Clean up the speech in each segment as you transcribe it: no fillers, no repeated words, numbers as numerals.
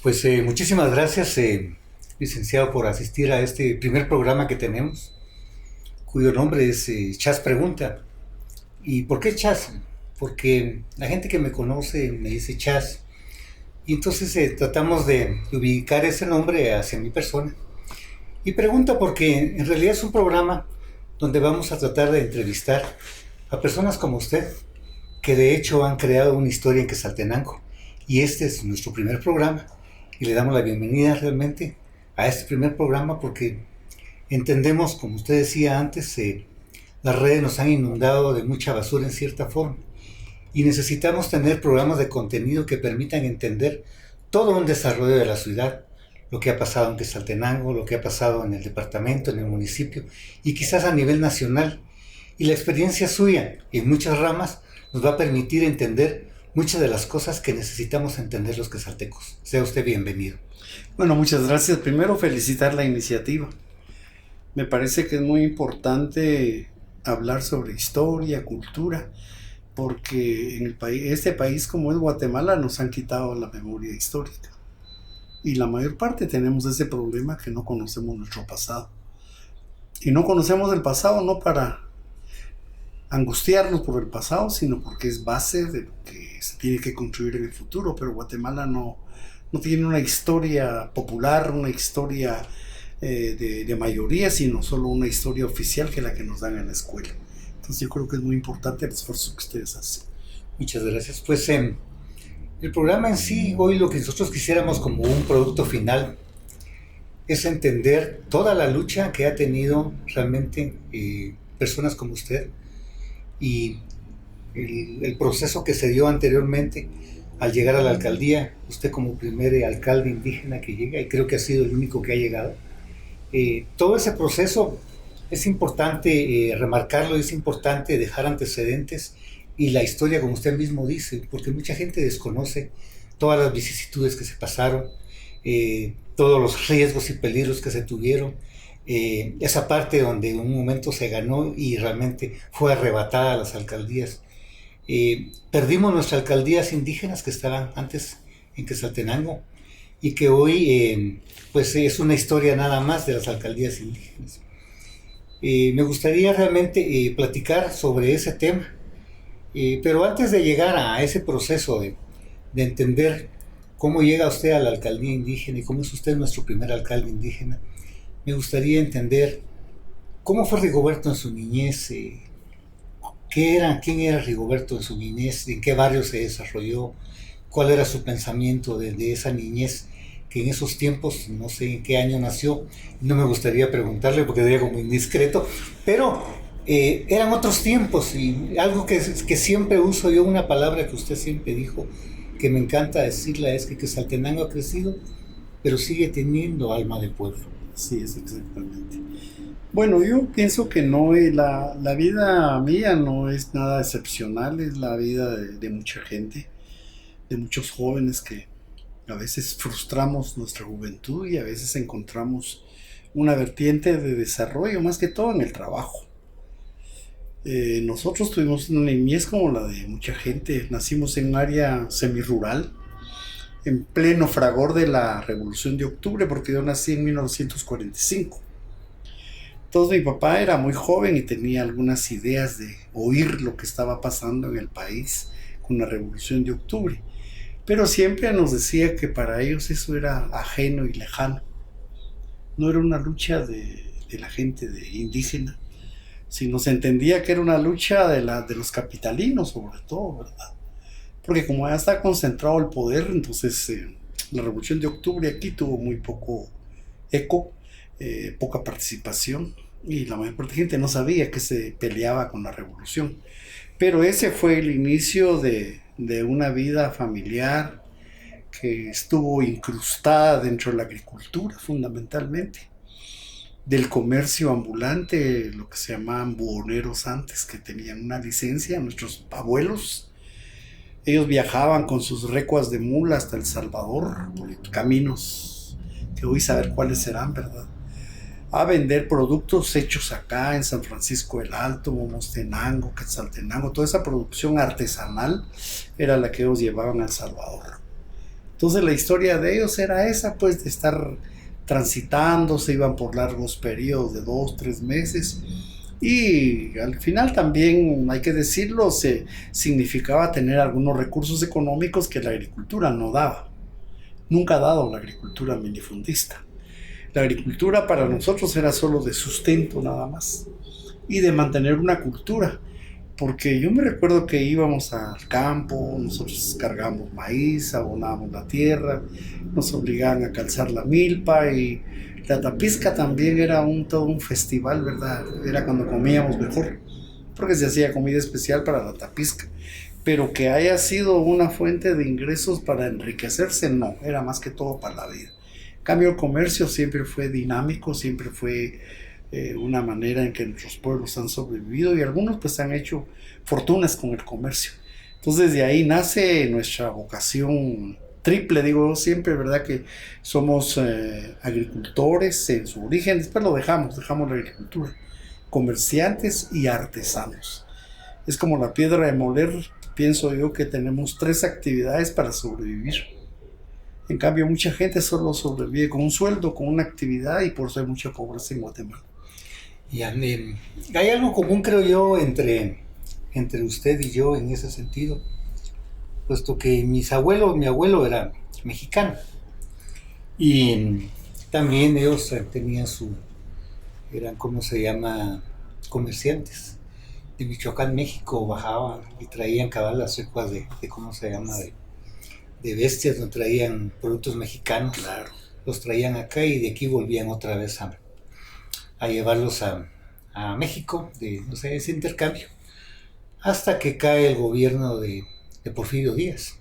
Pues muchísimas gracias, licenciado, por asistir a este primer programa que tenemos, cuyo nombre es Chas Pregunta. ¿Y por qué Chas? Porque la gente que me conoce me dice Chas, y entonces tratamos de ubicar ese nombre hacia mi persona. Y pregunta porque en realidad es un programa donde vamos a tratar de entrevistar a personas como usted, que de hecho han creado una historia en Quetzaltenango. Y este es nuestro primer programa. Y le damos la bienvenida realmente a este primer programa porque entendemos, como usted decía antes, las redes nos han inundado de mucha basura en cierta forma. Y necesitamos tener programas de contenido que permitan entender todo un desarrollo de la ciudad, lo que ha pasado en Quetzaltenango, lo que ha pasado en el departamento, en el municipio y quizás a nivel nacional. Y la experiencia suya en muchas ramas nos va a permitir entender muchas de las cosas que necesitamos entender los quetzaltecos. Sea usted bienvenido. Bueno, muchas gracias. Primero, felicitar la iniciativa. Me parece que es muy importante hablar sobre historia, cultura, porque en este país como es Guatemala nos han quitado la memoria histórica. Y la mayor parte tenemos ese problema que no conocemos nuestro pasado. Y no conocemos el pasado no para angustiarnos por el pasado, sino porque es base de lo que se tiene que construir en el futuro. Pero Guatemala no tiene una historia popular, una historia de mayoría, sino solo una historia oficial que es la que nos dan en la escuela. Entonces yo creo que es muy importante el esfuerzo que ustedes hacen. Muchas gracias. Pues el programa en sí, hoy lo que nosotros quisiéramos como un producto final es entender toda la lucha que ha tenido realmente personas como usted y el proceso que se dio anteriormente al llegar a la alcaldía, usted como primer alcalde indígena que llega, y creo que ha sido el único que ha llegado. Todo ese proceso es importante remarcarlo, es importante dejar antecedentes y la historia, como usted mismo dice, porque mucha gente desconoce todas las vicisitudes que se pasaron, todos los riesgos y peligros que se tuvieron, esa parte donde en un momento se ganó y realmente fue arrebatada a las alcaldías. Perdimos nuestras alcaldías indígenas que estaban antes en Quetzaltenango y que hoy pues es una historia nada más de las alcaldías indígenas. Me gustaría realmente platicar sobre ese tema, pero antes de llegar a ese proceso de entender cómo llega usted a la alcaldía indígena y cómo es usted nuestro primer alcalde indígena, me gustaría entender cómo fue Rigoberto en su niñez, quién era Rigoberto en su niñez, en qué barrio se desarrolló, cuál era su pensamiento de esa niñez, que en esos tiempos, no sé en qué año nació, no me gustaría preguntarle porque sería como indiscreto, pero eran otros tiempos y algo que siempre uso yo, una palabra que usted siempre dijo, que me encanta decirla, es que Quetzaltenango ha crecido, pero sigue teniendo alma de pueblo. Sí, es exactamente. Bueno, yo pienso que no, la vida mía no es nada excepcional, es la vida de mucha gente, de muchos jóvenes que a veces frustramos nuestra juventud y a veces encontramos una vertiente de desarrollo, más que todo en el trabajo. Nosotros tuvimos una niñez como la de mucha gente, nacimos en un área semirural, en pleno fragor de la Revolución de Octubre, porque yo nací en 1945. Entonces mi papá era muy joven y tenía algunas ideas de oír lo que estaba pasando en el país con la Revolución de Octubre. Pero siempre nos decía que para ellos eso era ajeno y lejano. No era una lucha de la gente indígena, sino se entendía que era una lucha de los capitalinos, sobre todo, ¿verdad? Porque como ya está concentrado el poder, entonces la Revolución de Octubre aquí tuvo muy poco eco, poca participación, y la mayor parte de la gente no sabía que se peleaba con la revolución. Pero ese fue el inicio de una vida familiar que estuvo incrustada dentro de la agricultura fundamentalmente, del comercio ambulante, lo que se llamaban buhoneros antes, que tenían una licencia, nuestros abuelos. Ellos viajaban con sus recuas de mula hasta El Salvador, por caminos que hoy saber cuáles serán, ¿verdad? A vender productos hechos acá en San Francisco del Alto, Momostenango, Quetzaltenango. Toda esa producción artesanal era la que ellos llevaban a El Salvador. Entonces la historia de ellos era esa, pues de estar transitando, se iban por largos periodos de 2, 3 meses y al final también, hay que decirlo, se significaba tener algunos recursos económicos que la agricultura no daba. Nunca ha dado la agricultura minifundista. La agricultura para nosotros era solo de sustento nada más y de mantener una cultura. Porque yo me recuerdo que íbamos al campo, nosotros cargábamos maíz, abonábamos la tierra, nos obligaban a calzar la milpa y la tapisca también era todo un festival, ¿verdad? Era cuando comíamos mejor, porque se hacía comida especial para la tapisca. Pero que haya sido una fuente de ingresos para enriquecerse, no, era más que todo para la vida. En cambio, el comercio siempre fue dinámico, siempre fue una manera en que nuestros pueblos han sobrevivido y algunos pues han hecho fortunas con el comercio. Entonces de ahí nace nuestra vocación triple, digo siempre, ¿verdad? Que somos agricultores en su origen, después lo dejamos la agricultura, comerciantes y artesanos. Es como la piedra de moler, pienso yo que tenemos 3 actividades para sobrevivir. En cambio, mucha gente solo sobrevive con un sueldo, con una actividad, y por eso hay mucha pobreza en Guatemala. Y hay algo común, creo yo, entre usted y yo en ese sentido, puesto que mi abuelo era mexicano y también ellos tenían eran, ¿cómo se llama?, comerciantes de Michoacán, México, bajaban y traían las cepas de ¿cómo se llama?, de bestias, no traían productos mexicanos, Claro. Los traían acá y de aquí volvían otra vez a llevarlos a México, no sé, ese intercambio, hasta que cae el gobierno de Porfirio Díaz.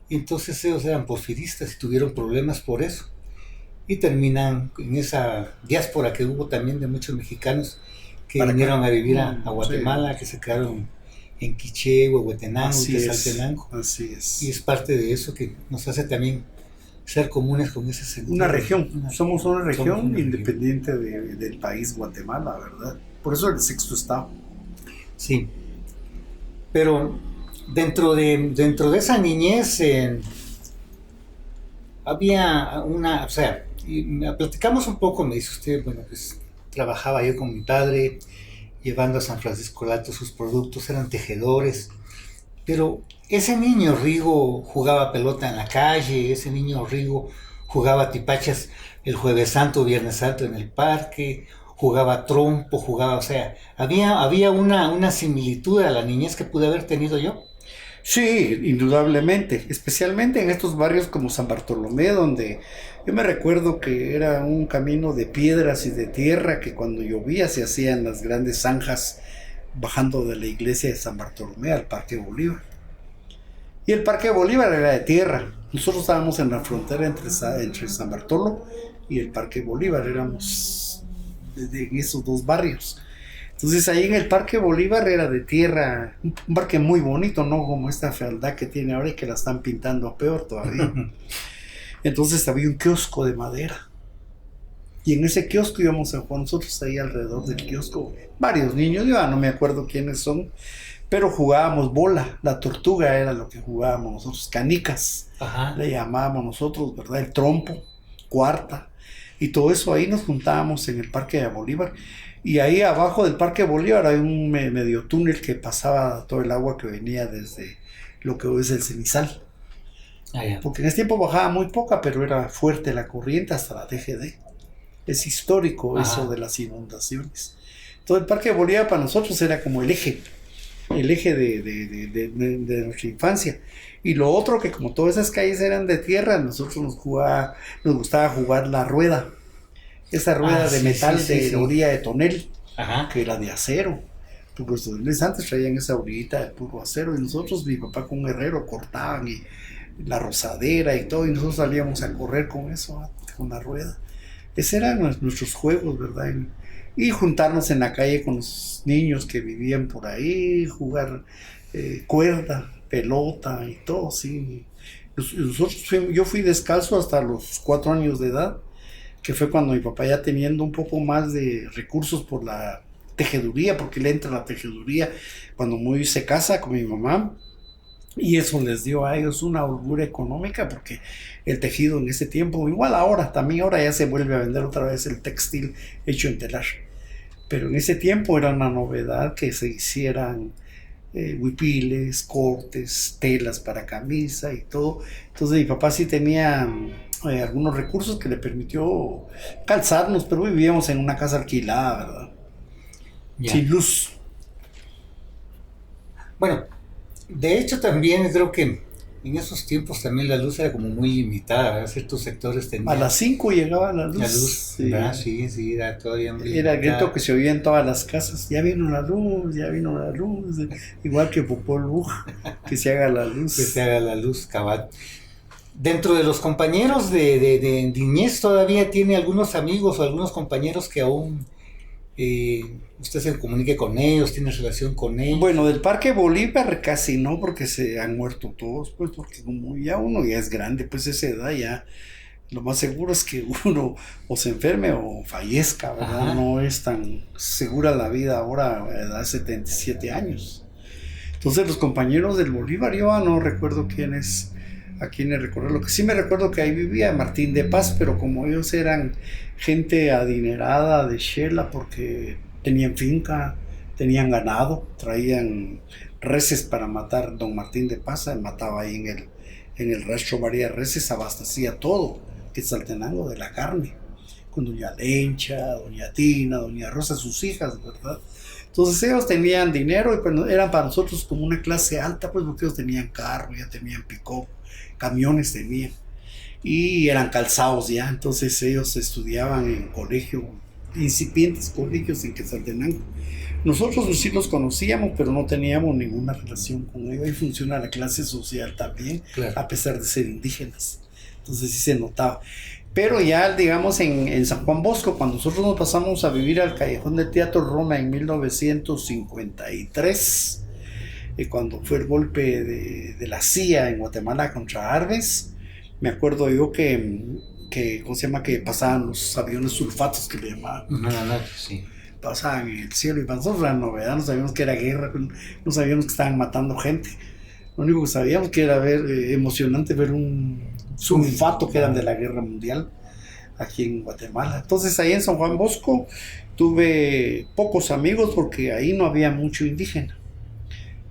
Y entonces ellos eran porfiristas y tuvieron problemas por eso. Y terminan en esa diáspora que hubo también de muchos mexicanos que vinieron a vivir a Guatemala, sí, que se quedaron en Quiché, Huehuetenango, Quetzaltenango. Así es. Y es parte de eso que nos hace también ser comunes con ese sentido. Una región, somos una región independiente del país Guatemala, ¿verdad? Por eso el 6º estado. Sí, pero dentro de esa niñez había o sea, platicamos un poco, me dice usted, bueno, pues trabajaba yo con mi padre, llevando a San Francisco Alto sus productos, eran tejedores, pero ese niño Rigo jugaba pelota en la calle, ese niño Rigo jugaba tipachas el Jueves Santo, Viernes Santo en el parque, jugaba trompo, o sea, había una similitud a la niñez que pude haber tenido yo. Sí, indudablemente, especialmente en estos barrios como San Bartolomé, donde yo me recuerdo que era un camino de piedras y de tierra que cuando llovía se hacían las grandes zanjas bajando de la iglesia de San Bartolomé al Parque Bolívar. Y el Parque Bolívar era de tierra. Nosotros estábamos en la frontera entre San Bartolo y el Parque Bolívar, éramos en esos 2 barrios. Entonces ahí en el Parque Bolívar era de tierra, un parque muy bonito, no como esta fealdad que tiene ahora y que la están pintando peor todavía. Entonces había un kiosco de madera. Y en ese kiosco íbamos a jugar nosotros ahí alrededor del kiosco. Varios niños, yo no me acuerdo quiénes son, pero jugábamos bola, la tortuga era lo que jugábamos nosotros, canicas, Ajá. Le llamábamos nosotros, ¿verdad? El trompo, cuarta, y todo eso ahí nos juntábamos en el Parque de Bolívar. Y ahí abajo del Parque Bolívar hay un medio túnel que pasaba todo el agua que venía desde lo que hoy es el Cenizal. Porque en ese tiempo bajaba muy poca, pero era fuerte la corriente hasta la TGD. Es histórico eso de las inundaciones. Todo el Parque Bolívar para nosotros era como el eje de nuestra infancia. Y lo otro, que como todas esas calles eran de tierra, nosotros nos gustaba jugar la rueda. Esa rueda de metal de orilla de tonel, que era de acero. Porque los toneles antes traían esa orillita de puro acero. Y nosotros, mi papá con un herrero, cortaban y la rozadera y todo. Y nosotros salíamos a correr con eso, con la rueda. Esos eran nuestros juegos, ¿verdad? Y juntarnos en la calle con los niños que vivían por ahí, jugar cuerda, pelota y todo, sí. Yo fui descalzo hasta los 4 años de edad, que fue cuando mi papá, ya teniendo un poco más de recursos por la tejeduría, porque él entra a la tejeduría cuando se casa con mi mamá, y eso les dio a ellos una holgura económica porque el tejido en ese tiempo, igual ahora, también ahora ya se vuelve a vender otra vez el textil hecho en telar, pero en ese tiempo era una novedad que se hicieran huipiles, cortes, telas para camisa y todo. Entonces mi papá sí tenía algunos recursos que le permitió calzarnos, pero vivíamos en una casa alquilada, ¿verdad? Ya. Sin luz. Bueno, de hecho también creo que en esos tiempos también la luz era como muy limitada, ¿verdad? Ciertos sectores A tenían las 5 llegaba la luz. la luz, Sí. ¿verdad? Sí, sí, era todavía muy Era el grito limitada. que se oía en todas las casas. Ya vino la luz, ya vino la luz. Igual que Popol Vuh, que se haga la luz. Que se haga la luz, cabal. Dentro de los compañeros de niñez todavía tiene algunos amigos o algunos compañeros que aún usted se comunique con ellos, tiene relación con ellos. Bueno, del Parque Bolívar casi no, porque se han muerto todos, pues porque como ya uno ya es grande, pues esa edad ya, lo más seguro es que uno o se enferme o fallezca, ¿verdad? Ajá. No es tan segura la vida ahora, a edad de 77 años. Entonces los compañeros del Bolívar, yo no recuerdo a quiénes recuerdo. Lo que sí me recuerdo que ahí vivía Martín de Paz, pero como ellos eran gente adinerada de Shela porque tenían finca, tenían ganado, traían reses para matar. Don Martín de Paz mataba ahí en el rastro varias reses, abastecía todo Quetzaltenango de la carne, con doña Lencha, doña Tina, doña Rosa, sus hijas, ¿verdad? Entonces ellos tenían dinero y pues eran para nosotros como una clase alta, pues porque ellos tenían carro, ya tenían pick-up, camiones tenían y eran calzados ya. Entonces ellos estudiaban en colegio, incipientes colegios en Quetzaltenango. Nosotros sí los conocíamos, pero no teníamos ninguna relación con ellos. Ahí funciona la clase social también, Claro. a pesar de ser indígenas. Entonces sí se notaba. Pero ya, digamos, en San Juan Bosco, cuando nosotros nos pasamos a vivir al Callejón del Teatro Roma en 1953, cuando fue el golpe de la CIA en Guatemala contra Arbenz, me acuerdo yo ¿cómo se llama? Que pasaban los aviones sulfatos que le llamaban. No, no, no, sí. Pasaban en el cielo y para nosotros la novedad, no sabíamos que era guerra, no sabíamos que estaban matando gente. Lo único que sabíamos que era emocionante ver un sulfato que eran de la guerra mundial aquí en Guatemala. Entonces ahí en San Juan Bosco tuve pocos amigos porque ahí no había mucho indígena.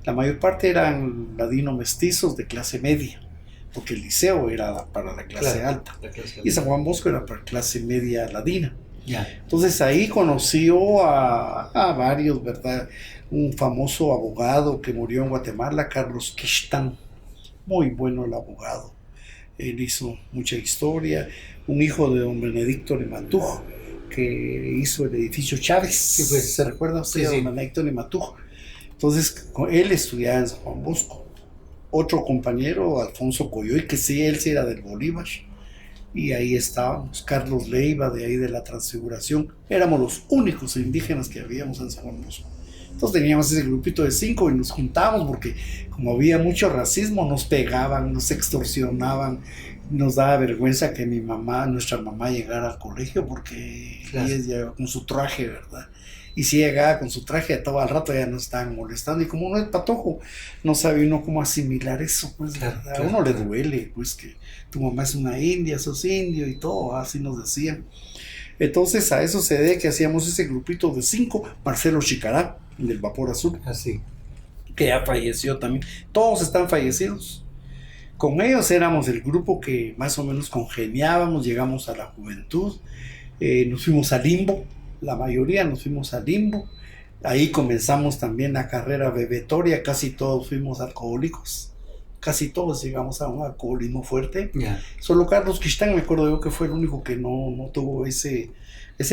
La mayor parte eran ladinos mestizos de clase media, porque el liceo era para la clase alta y San Juan Bosco era para clase media ladina. Ya. Entonces ahí conoció a varios, ¿verdad? Un famoso abogado que murió en Guatemala, Carlos Quistán, muy bueno el abogado. Él hizo mucha historia. Un hijo de don Benedicto Limatuj, que hizo el edificio Chávez. Sí, pues. ¿Se recuerda usted Sí, a sí. don Benedicto Limatuj? Entonces él estudiaba en San Juan Bosco. Otro compañero, Alfonso Coyoy, que sí, él sí era del Bolívar. Y ahí estábamos, Carlos Leiva, de ahí de la Transfiguración. Éramos los únicos indígenas que habíamos en San Juan Bosco. Entonces teníamos ese grupito de 5 y nos juntábamos porque como había mucho racismo, nos pegaban, nos extorsionaban. Nos daba vergüenza que nuestra mamá llegara al colegio porque Claro. ella llegaba con su traje, ¿verdad? Y si llegaba con su traje, todo al rato ya nos estaban molestando. Y como uno es patojo, no sabe uno cómo asimilar eso, pues, Claro, ¿verdad? claro. A uno le duele, pues, que tu mamá es una india, sos indio y todo, así nos decían. Entonces a eso se debe que hacíamos ese grupito de 5, Marcelo Chicará, del Vapor Azul, Así. que ya falleció también. Todos están fallecidos. Con ellos éramos el grupo que más o menos congeniábamos, llegamos a la juventud, nos fuimos a Limbo, la mayoría nos fuimos a Limbo. Ahí comenzamos también la carrera bebetoria, casi todos fuimos alcohólicos. Casi todos llegamos a un alcoholismo fuerte. Ya. Solo Carlos Quistán, me acuerdo yo que fue el único que no tuvo ese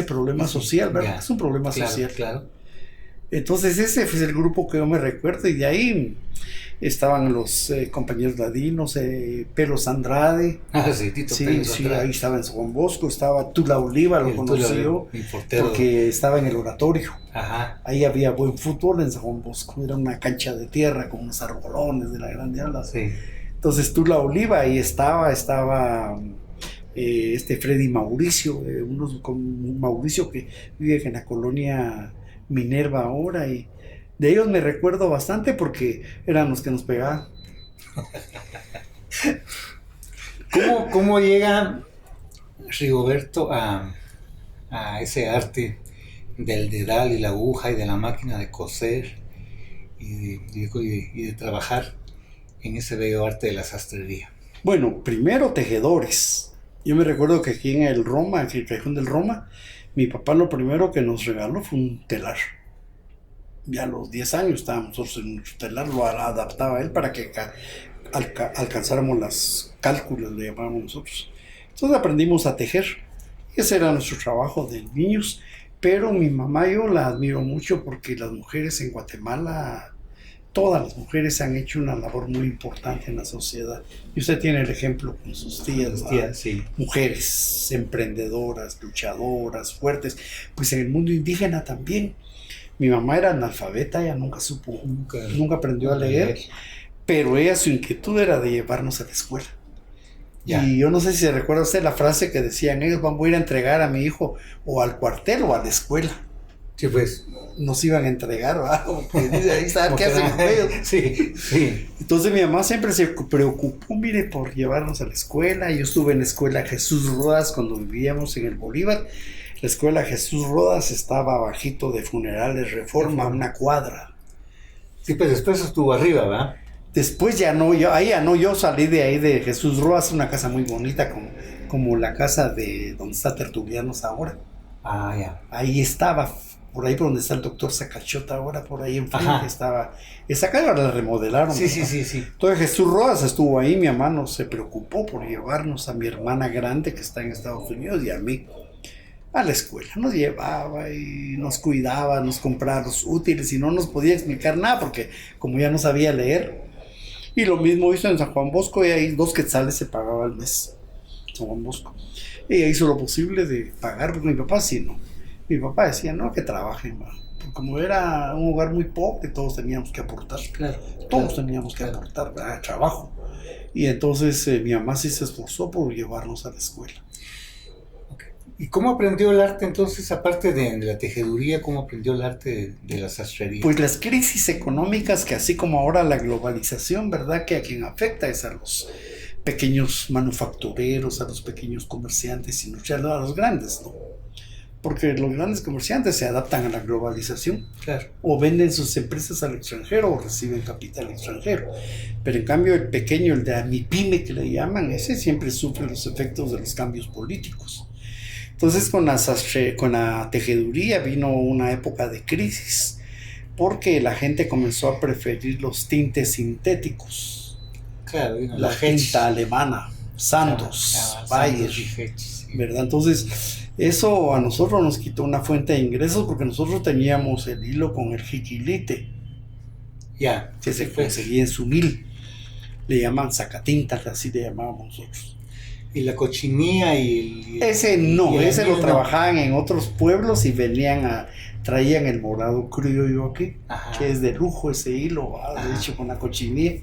problema social, ¿verdad? Ya. Es un problema Claro, social. claro. Entonces ese fue el grupo que yo me recuerdo y de ahí estaban los compañeros ladinos, Pelos Andrade. Ah, sí, Tito Sí, Pérez sí, Andrade. ahí estaba en San Juan Bosco, estaba Tula Oliva, lo El conocí Tula, yo, mi portero. porque estaba en el oratorio. Ajá. Ahí había buen fútbol en San Juan Bosco, era una cancha de tierra con unos arbolones de la Grande Ala. Sí. Entonces Tula Oliva ahí estaba Freddy Mauricio, con Mauricio que vive en la colonia Minerva ahora, y de ellos me recuerdo bastante porque eran los que nos pegaban. ¿Cómo llega Rigoberto a ese arte del dedal y la aguja y de la máquina de coser y de trabajar en ese bello arte de la sastrería? Bueno, primero tejedores. Yo me recuerdo que aquí en el Roma, en el Callejón del Roma, mi papá lo primero que nos regaló fue un telar. Ya a los 10 años estábamos nosotros en un telar, lo adaptaba él para que alcanzáramos las cálculos, le llamábamos nosotros. Entonces aprendimos a tejer. Ese era nuestro trabajo de niños. Pero mi mamá yo la admiro mucho porque las mujeres en Guatemala, todas las mujeres han hecho una labor muy importante en la sociedad. Y usted tiene el ejemplo con sus tías, sí. Mujeres emprendedoras, luchadoras, fuertes. Pues en el mundo indígena también. Mi mamá era analfabeta, ella nunca aprendió a leer, pero ella su inquietud era de llevarnos a la escuela. Ya. Y yo no sé si se recuerda usted la frase que decían ellos: vamos a ir a entregar a mi hijo o al cuartel o a la escuela. Sí, pues. Nos iban a entregar, ¿verdad? Porque dice, ahí está, ¿qué hacen con ellos? Sí, sí. Entonces mi mamá siempre se preocupó, mire, por llevarnos a la escuela. Yo estuve en la escuela Jesús Rodas cuando vivíamos en el Bolívar. La escuela Jesús Rodas estaba bajito de Funerales Reforma, una cuadra. Sí, pues después estuvo arriba, ¿verdad? Después ya no, yo salí de ahí de Jesús Rodas, una casa muy bonita, como la casa de donde está Tertulianos ahora. Ah, ya. Ahí estaba, por ahí por donde está el doctor Zacachota ahora, por ahí enfrente estaba. Esa calle ahora la remodelaron. Sí. Entonces Jesús Rodas estuvo ahí, mi mamá no se preocupó por llevarnos a mi hermana grande que está en Estados Unidos y a mí a la escuela. Nos llevaba y nos cuidaba, nos compraba los útiles y no nos podía explicar nada porque como ya no sabía leer. Y lo mismo hizo en San Juan Bosco, y ahí 2 quetzales se pagaba al mes, San Juan Bosco. Ella hizo lo posible de pagar, porque mi papá sí, no. Mi papá decía, no, que trabajen, ¿no? Porque como era un hogar muy pobre, todos teníamos que aportar. Todos teníamos que aportar trabajo. Y entonces mi mamá sí se esforzó por llevarnos a la escuela. ¿Y cómo aprendió el arte entonces, aparte de la tejeduría, cómo aprendió el arte de la sastrería? Pues las crisis económicas que así como ahora la globalización, ¿verdad? Que a quien afecta es a los pequeños manufactureros, a los pequeños comerciantes industriales, a los grandes, ¿no? Porque los grandes comerciantes se adaptan a la globalización. Claro. O venden sus empresas al extranjero o reciben capital extranjero. Pero en cambio el pequeño, el de AMIPYME que le llaman, ese siempre sufre los efectos de los cambios políticos. Entonces con la tejeduría vino una época de crisis, porque la gente comenzó a preferir los tintes sintéticos. Claro, la tinta alemana, Sandoz, Bayer, ¿verdad? Entonces eso a nosotros nos quitó una fuente de ingresos porque nosotros teníamos el hilo con el jiquilite, que se conseguía en Sumil. Le llaman sacatintas, así le llamábamos nosotros. Y la cochinilla ese lo trabajaban en otros pueblos y traían el morado criollo aquí, que es de lujo ese hilo, hecho con la cochinilla.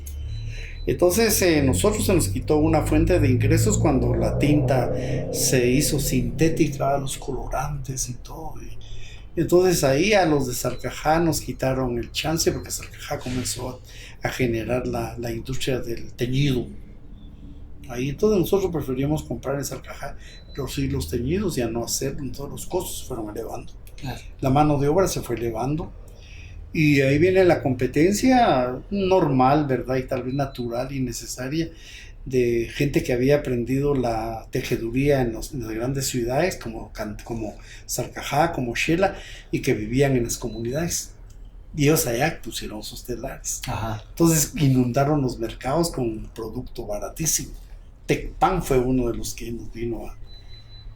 Entonces nosotros se nos quitó una fuente de ingresos cuando la tinta se hizo sintética, los colorantes y todo. Entonces ahí a los de Salcajá nos quitaron el chance porque Salcajá comenzó a generar la industria del teñido. Ahí entonces nosotros preferíamos comprar en Salcajá los hilos teñidos y a no hacerlo, entonces los costos se fueron elevando. La mano de obra se fue elevando y ahí viene la competencia normal, ¿verdad? Y tal vez natural y necesaria de gente que había aprendido la tejeduría en las grandes ciudades como Salcajá, como Xela, y que vivían en las comunidades. Y ellos allá pusieron sus telares. Entonces inundaron los mercados con un producto baratísimo. Tecpan fue uno de los que nos vino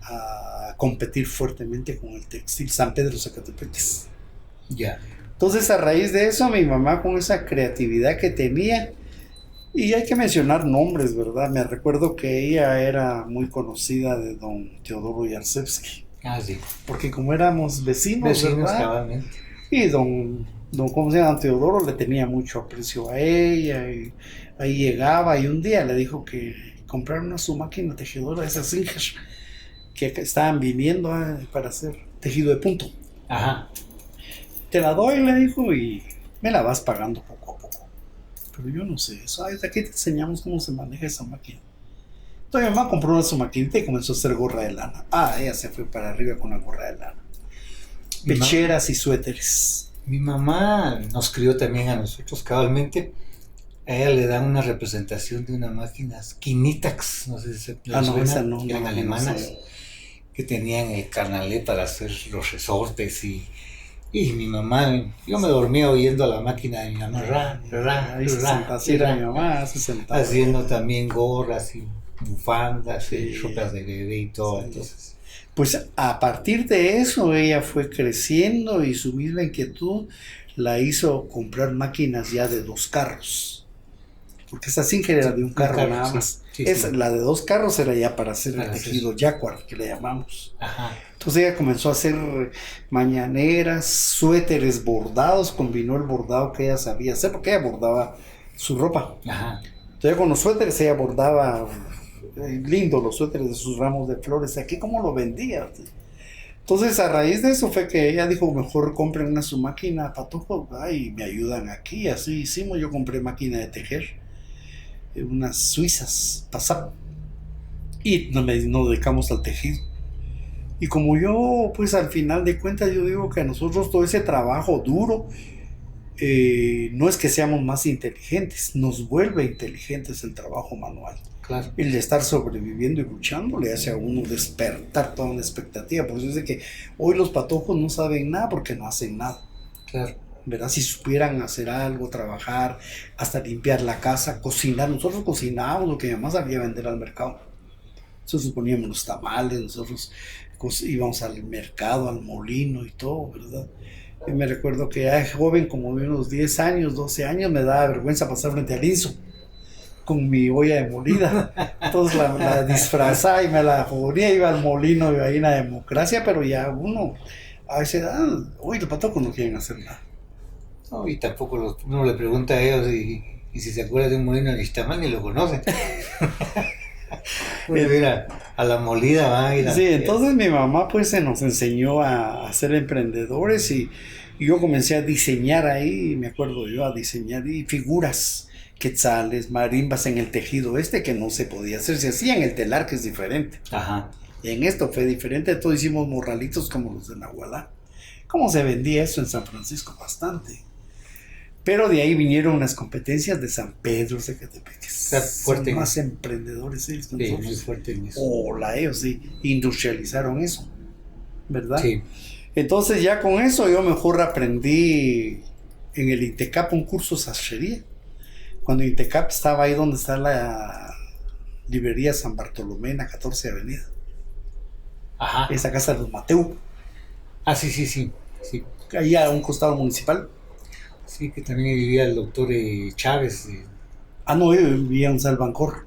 a competir fuertemente con el textil San Pedro Zacatepeques. Entonces a raíz de eso mi mamá, con esa creatividad que tenía, y hay que mencionar nombres, ¿verdad? Me recuerdo que ella era muy conocida de don Teodoro Yarzewski. Sí. Porque como éramos vecinos, ¿verdad? Cabalmente. Y don ¿cómo se llama? Teodoro le tenía mucho aprecio a ella, y ahí llegaba y un día le dijo que compraron su máquina tejedora, esas Singer, que estaban viniendo para hacer tejido de punto. Te la doy, le dijo, y me la vas pagando poco a poco. Pero yo no sé eso. Ay, aquí te enseñamos cómo se maneja esa máquina. Entonces mi mamá compró su maquinita y comenzó a hacer gorra de lana. Ella se fue para arriba con la gorra de lana. Pecheras y suéteres. Mi mamá nos crió también a nosotros cabalmente. A ella le dan una representación de una máquina Kinetax, no sé si se suena, esa no, eran no, alemanas, no sé. Que tenían el carnalet para hacer los resortes y mi mamá, yo me dormía oyendo a la máquina de mi mamá, así era mi mamá, se sentaba. Haciendo también gorras y bufandas y ropas de bebé y todo, sí. Entonces. Pues a partir de eso ella fue creciendo y su misma inquietud la hizo comprar máquinas ya de 2 carros. Porque esa Singer era de un carro nada más. Sí, la de 2 carros era ya para hacer el tejido Jacquard, que le llamamos. Ajá. Entonces ella comenzó a hacer mañaneras, suéteres bordados, combinó el bordado que ella sabía hacer, porque ella bordaba su ropa. Ajá. Entonces con los suéteres ella bordaba lindo los suéteres de sus ramos de flores. Aquí cómo lo vendía. Entonces a raíz de eso fue que ella dijo, mejor compren su máquina patojos, y me ayudan aquí. Así hicimos, yo compré máquina de tejer, unas suizas, Passat, y nos dedicamos al tejido. Y como yo, pues al final de cuentas, yo digo que a nosotros todo ese trabajo duro, no es que seamos más inteligentes, nos vuelve inteligentes el trabajo manual. Claro. El de estar sobreviviendo y luchando le hace a uno despertar toda una expectativa. Por eso es de que hoy los patojos no saben nada porque no hacen nada. Claro. ¿Verdad? Si supieran hacer algo, trabajar, hasta limpiar la casa, cocinar. Nosotros cocinábamos lo que mi mamá sabía vender al mercado. Nosotros poníamos los tamales, nosotros íbamos al mercado, al molino y todo, ¿verdad? Y me recuerdo que ya joven, como de unos 10 años, 12 años, me daba vergüenza pasar frente al lienzo con mi olla de molida. Entonces la disfrazaba y me la ponía, iba al molino, iba ahí en la democracia, pero ya uno a esa edad, hoy los patojos no quieren hacer nada. No, y tampoco uno le pregunta a ellos y si se acuerda de un molino de Ixtamán ni lo conocen. Mira, a la molida va a ir a... Sí, entonces mi mamá pues se nos enseñó a ser emprendedores y yo comencé a diseñar ahí, me acuerdo yo, a diseñar y figuras, quetzales, marimbas en el tejido que no se podía hacer, se hacía en el telar, que es diferente. Ajá. Y en esto fue diferente, todos hicimos morralitos como los de Nahualá. ¿Cómo se vendía eso en San Francisco? Bastante. Pero de ahí vinieron las competencias de San Pedro, Zacatepec, que son más emprendedores ellos que nosotros. Muy fuerte en eso. Ellos sí industrializaron eso, ¿verdad? Sí. Entonces ya con eso yo mejor aprendí en el INTECAP un curso de sastrería. Cuando INTECAP estaba ahí donde está la librería San Bartolomé en la 14 Avenida. Ajá. Esa casa de los Mateu. Ah, sí. Ahí a un costado municipal. Sí, que también vivía el doctor Chávez. No, yo vivía en Salvancor.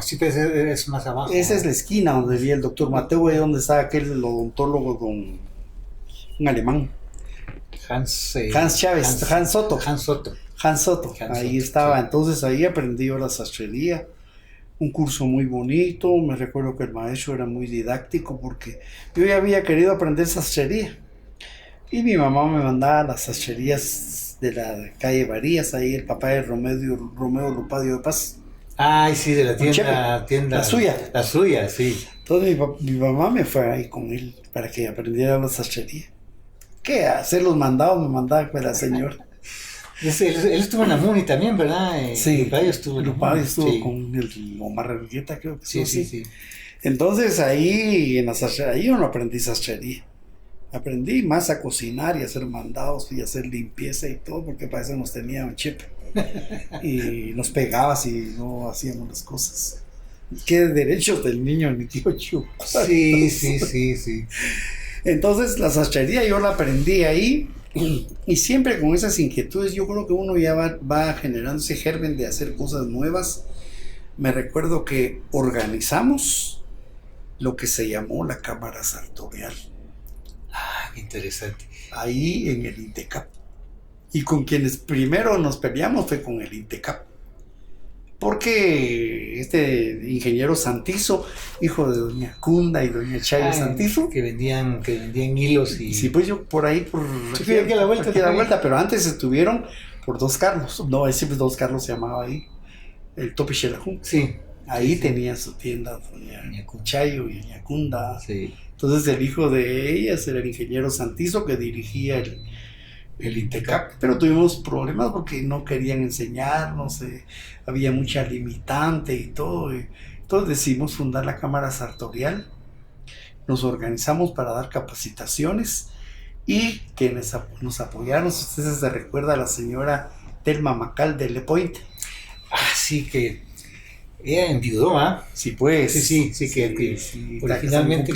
Sí, pero es más abajo. Esa es la esquina donde vivía el doctor Mateo, ahí donde está aquel odontólogo un alemán. Hans Chávez, Hans Soto. Ahí estaba, sí. Entonces ahí aprendí yo la sastrería. Un curso muy bonito, me recuerdo que el maestro era muy didáctico porque yo ya había querido aprender sastrería. Y mi mamá me mandaba a las sastrerías de la calle Varías, ahí el papá de Romeo Lupadio de Paz. Ay, sí, de la tienda. La suya. La suya, sí. Entonces mi mamá me fue ahí con él para que aprendiera la sastrería. ¿Qué? Hacer los mandados me mandaba con la señora. Él estuvo en la MUNI también, ¿verdad? Sí. Lupadio estuvo sí. Con el Omar Regueta, creo que sí. Entonces ahí en la sastrería, ahí yo no aprendí sastrería. Aprendí más a cocinar y a hacer mandados y a hacer limpieza y todo, porque para eso nos tenía un chip. Y nos pegaba si no hacíamos las cosas. ¿Qué derechos del niño, mi tío Chu? Sí. Entonces la sastrería yo la aprendí ahí y siempre con esas inquietudes yo creo que uno ya va generando ese germen de hacer cosas nuevas. Me recuerdo que organizamos lo que se llamó la Cámara Sartorial. Qué interesante. Ahí en el INTECAP. Y con quienes primero nos peleamos fue con el INTECAP. Porque este ingeniero Santizo, hijo de doña Cunda y doña Chayo Santizo, que vendían hilos y... Sí, pues yo por ahí, aquí a la vuelta, pero antes estuvieron por Dos Carlos. No, siempre Dos Carlos se llamaba ahí. El Topi Xelajú. Sí. Ahí sí. tenía su tienda, doña Cuchayo y doña Cunda. Sí. Entonces el hijo de ellas era el ingeniero Santizo que dirigía el INTECAP, pero tuvimos problemas porque no querían enseñarnos, había mucha limitante y todo. Entonces decidimos fundar la Cámara Sartorial, nos organizamos para dar capacitaciones y quienes nos apoyaron, ustedes se recuerda a la señora Telma Macal de Le Point. Ah, sí, que ella enviudó, ¿ah? Sí, pues. Sí, que originalmente,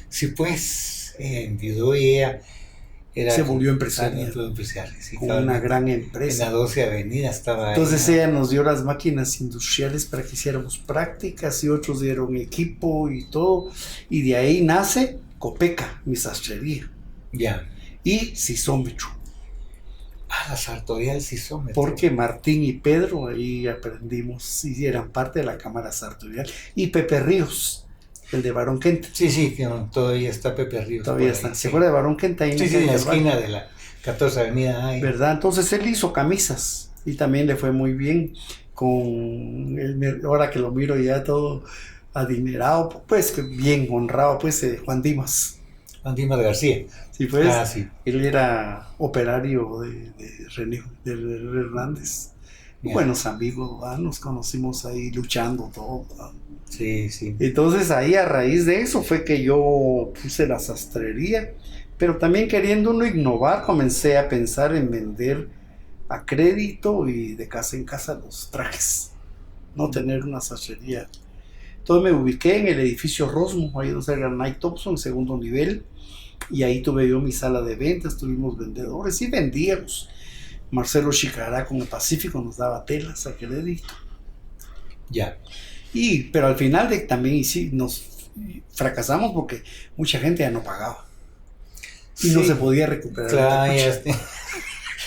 sí, pues, ella enviudó y ella se volvió empresaria. Sí, con una gran empresa. En la 12 Avenida estaba. Entonces ella nos dio las máquinas industriales para que hiciéramos prácticas y otros dieron equipo y todo. Y de ahí nace Copeca, mi sastrería. Ya. Y Sisómetro. Ah, la Sartorial Sisómetro. Porque Martín y Pedro ahí aprendimos y eran parte de la Cámara Sartorial. Y Pepe Ríos, el de Barón Kent. Sí, que todavía está Pepe Ríos. Todavía está. ¿Se acuerda de Barón Kent? Ahí en la esquina de la 14 Avenida. Ahí. ¿Verdad? Entonces él hizo camisas y también le fue muy bien con ahora que lo miro ya todo adinerado, pues bien honrado, pues Juan Dimas. Juan Dimas García. Sí, pues. Sí. Él era operario de René Hernández. Yeah. Buenos amigos, ¿verdad? Nos conocimos ahí luchando todo, ¿verdad? Sí. Entonces ahí a raíz de eso fue que yo puse la sastrería, pero también queriendo uno innovar, comencé a pensar en vender a crédito y de casa en casa los trajes, no tener una sastrería. Entonces me ubiqué en el edificio Rosmo, ahí donde era Nike Thompson, segundo nivel, y ahí tuve yo mi sala de ventas, tuvimos vendedores y vendíamos. Marcelo Chicará con el Pacífico nos daba telas a crédito. Ya. Pero al final también nos fracasamos porque mucha gente ya no pagaba. Y no se podía recuperar. Claro,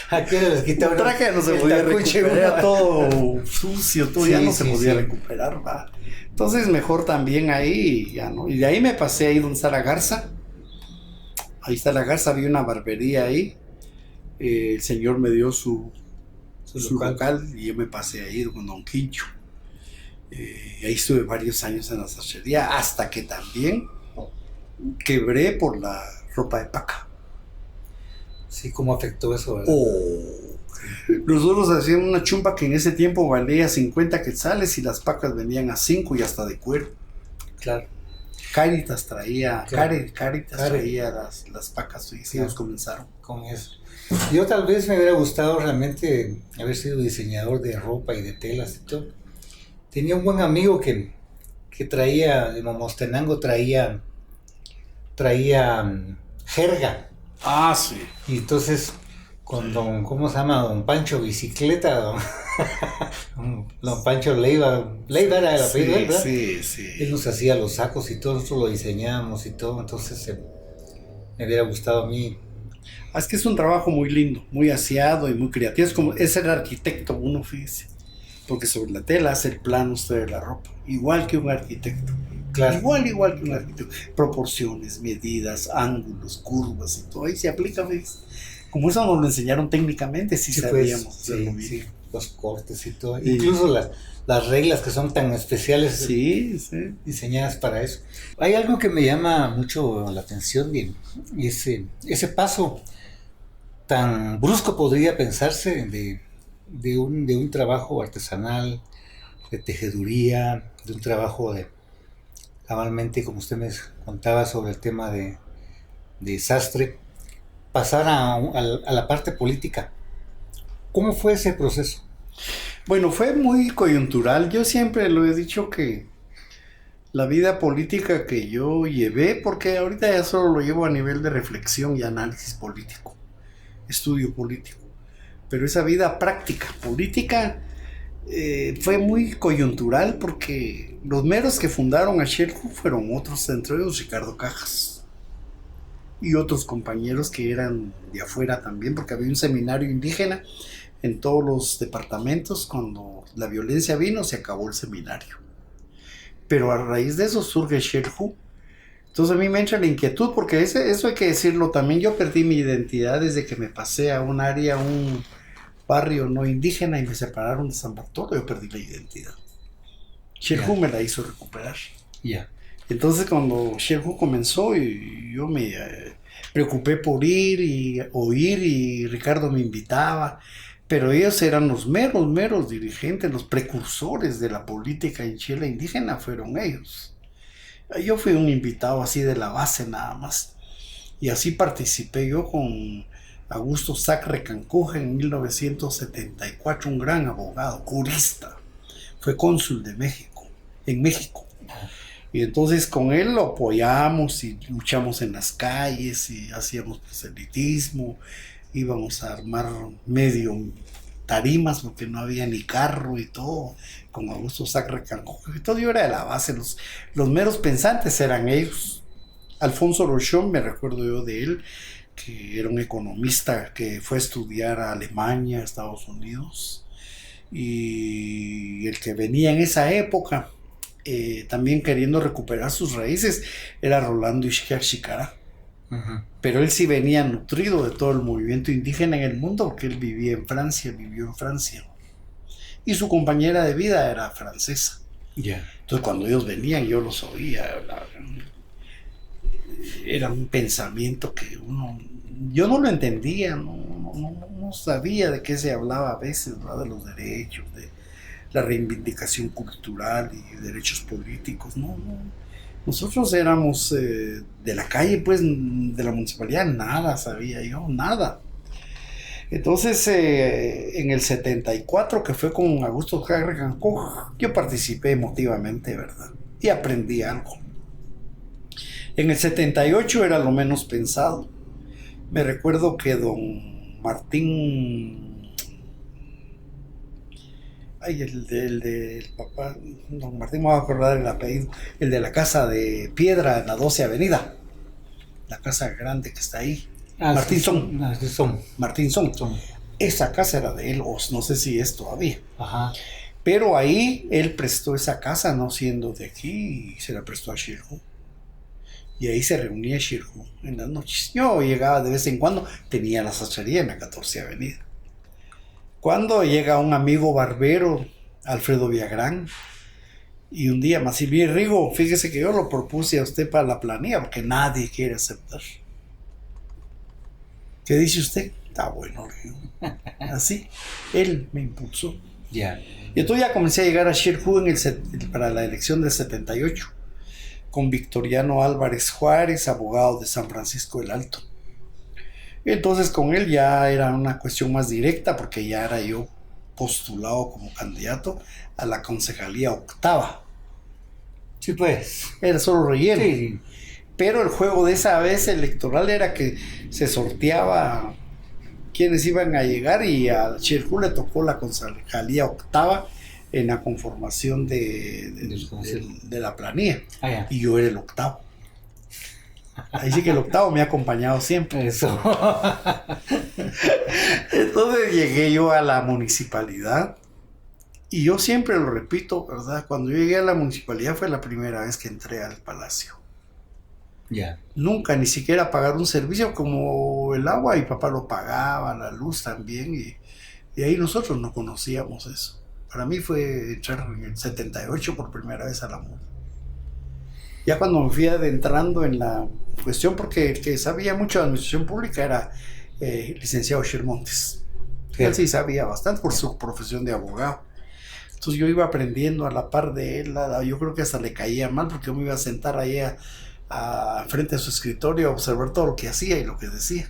aquí les quitaban. El traje no se podía recuperar, era todo sucio, todo ya no se podía recuperar. ¿Va? Entonces mejor también ahí, ya no. Y de ahí me pasé ahí donde está la Garza. Ahí está la Garza, había una barbería ahí. El señor me dio su local y yo me pasé ahí con Don Quincho. Ahí estuve varios años en la sastrería hasta que también quebré por la ropa de paca. Sí, ¿cómo afectó eso, verdad? Nosotros hacíamos una chumpa que en ese tiempo valía 50 quetzales y las pacas venían a 5 y hasta de cuero. Claro. Caritas traía, Caritas traía las pacas y nos comenzaron con eso. Yo tal vez me hubiera gustado realmente haber sido diseñador de ropa y de telas y todo. Tenía un buen amigo que traía, de Momostenango traía jerga. Ah, sí. Y entonces con don, ¿cómo se llama? Don Pancho Bicicleta, don Pancho Leiva era el apellido, ¿verdad? Sí. Él nos hacía los sacos y todo, nosotros lo diseñábamos y todo, entonces me hubiera gustado a mí. Es que es un trabajo muy lindo, muy aseado y muy creativo. Es como es el arquitecto, uno, fíjese. Porque sobre la tela hace el plano usted de la ropa, igual que un arquitecto. Claro. Igual que un arquitecto. Proporciones, medidas, ángulos, curvas y todo. Ahí se aplica, ¿ves? Como eso nos lo enseñaron técnicamente, sí sabíamos. Sí, los cortes y todo. Sí. Incluso las reglas que son tan especiales. Sí. Diseñadas para eso. Hay algo que me llama mucho la atención y ese paso tan brusco podría pensarse de un trabajo artesanal, de tejeduría, de un trabajo cabalmente, como usted me contaba sobre el tema de sastre, pasar a la parte política. ¿Cómo fue ese proceso? Bueno, fue muy coyuntural. Yo siempre lo he dicho que la vida política que yo llevé, porque ahorita ya solo lo llevo a nivel de reflexión y análisis político, estudio político, pero esa vida práctica, política, fue muy coyuntural porque los meros que fundaron a Xelajú fueron otros, entre ellos Ricardo Cajas y otros compañeros que eran de afuera también, porque había un seminario indígena en todos los departamentos. Cuando la violencia vino, se acabó el seminario, pero a raíz de eso surge Xelajú. Entonces a mí me entra la inquietud, porque eso hay que decirlo también. Yo perdí mi identidad desde que me pasé a un área, barrio no indígena y me separaron de San Bartolo, yo perdí la identidad. Xirjú me la hizo recuperar. Ya. Entonces cuando Xirjú comenzó, y yo me preocupé por ir y oír, y Ricardo me invitaba, pero ellos eran los meros dirigentes, los precursores de la política en Chile indígena fueron ellos. Yo fui un invitado así de la base nada más. Y así participé yo con Augusto Sacre Cancuja en 1974, un gran abogado, jurista. Fue cónsul de México, en México. Y entonces con él lo apoyamos y luchamos en las calles y hacíamos proselitismo. Íbamos a armar medio tarimas porque no había ni carro y todo, con Augusto Sacre Cancuja. Y todo yo era de la base, los meros pensantes eran ellos. Alfonso Rochón, me recuerdo yo de él, que era un economista que fue a estudiar a Alemania, a Estados Unidos, y el que venía en esa época, también queriendo recuperar sus raíces, era Rolando Ixquiac Xicará. Uh-huh. Pero él sí venía nutrido de todo el movimiento indígena en el mundo, porque él vivió en Francia, y su compañera de vida era francesa. Yeah. Entonces cuando ellos venían yo los oía, era un pensamiento que yo no lo entendía, no sabía de qué se hablaba a veces, ¿verdad? De los derechos, de la reivindicación cultural y derechos políticos, no. Nosotros éramos de la calle, pues, de la municipalidad, nada sabía yo, nada. Entonces, en el 74, que fue con Augusto Sacre Cancuja, yo participé emotivamente, ¿verdad? Y aprendí algo. En el 78 era lo menos pensado. Me recuerdo que don Martín, el del papá, don Martín, me voy a acordar el apellido, el de la casa de piedra en la 12 Avenida, la casa grande que está ahí. Martín Son. Martín Son. Esa casa era de él, o no sé si es todavía. Ajá. Pero ahí él prestó esa casa, no siendo de aquí, y se la prestó a Xirjú. Y ahí se reunía Xirjú en las noches. Yo llegaba de vez en cuando, tenía la sachería en la 14 Avenida. Cuando llega un amigo barbero, Alfredo Villagrán, y un día más, Silvia Rigo, fíjese que yo lo propuse a usted para la planilla, porque nadie quiere aceptar. ¿Qué dice usted? Está bueno, así, él me impulsó. Yeah. Y entonces ya comencé a llegar a Xirjú para la elección del 78. Con Victoriano Álvarez Juárez, abogado de San Francisco del Alto. Entonces con él ya era una cuestión más directa, porque ya era yo postulado como candidato a la concejalía octava. Sí, pues. Era solo relleno. Sí. Pero el juego de esa vez electoral era que se sorteaba quienes iban a llegar, y a Xirjú le tocó la concejalía octava en la conformación de la planilla. Yeah. Y yo era el octavo. Ahí sí que el octavo me ha acompañado siempre. Eso. Entonces llegué yo a la municipalidad, y yo siempre lo repito, ¿verdad? Cuando yo llegué a la municipalidad fue la primera vez que entré al palacio. Yeah. Nunca, ni siquiera pagar un servicio como el agua, y papá lo pagaba, la luz también, y ahí nosotros no conocíamos eso. Para mí fue entrar en el 78 por primera vez a la MUD. Ya cuando me fui adentrando en la cuestión, porque el que sabía mucho de administración pública era licenciado Xirmontes. Sí. Él sí sabía bastante por su profesión de abogado. Entonces yo iba aprendiendo a la par de él. Yo creo que hasta le caía mal, porque yo me iba a sentar ahí frente a su escritorio a observar todo lo que hacía y lo que decía.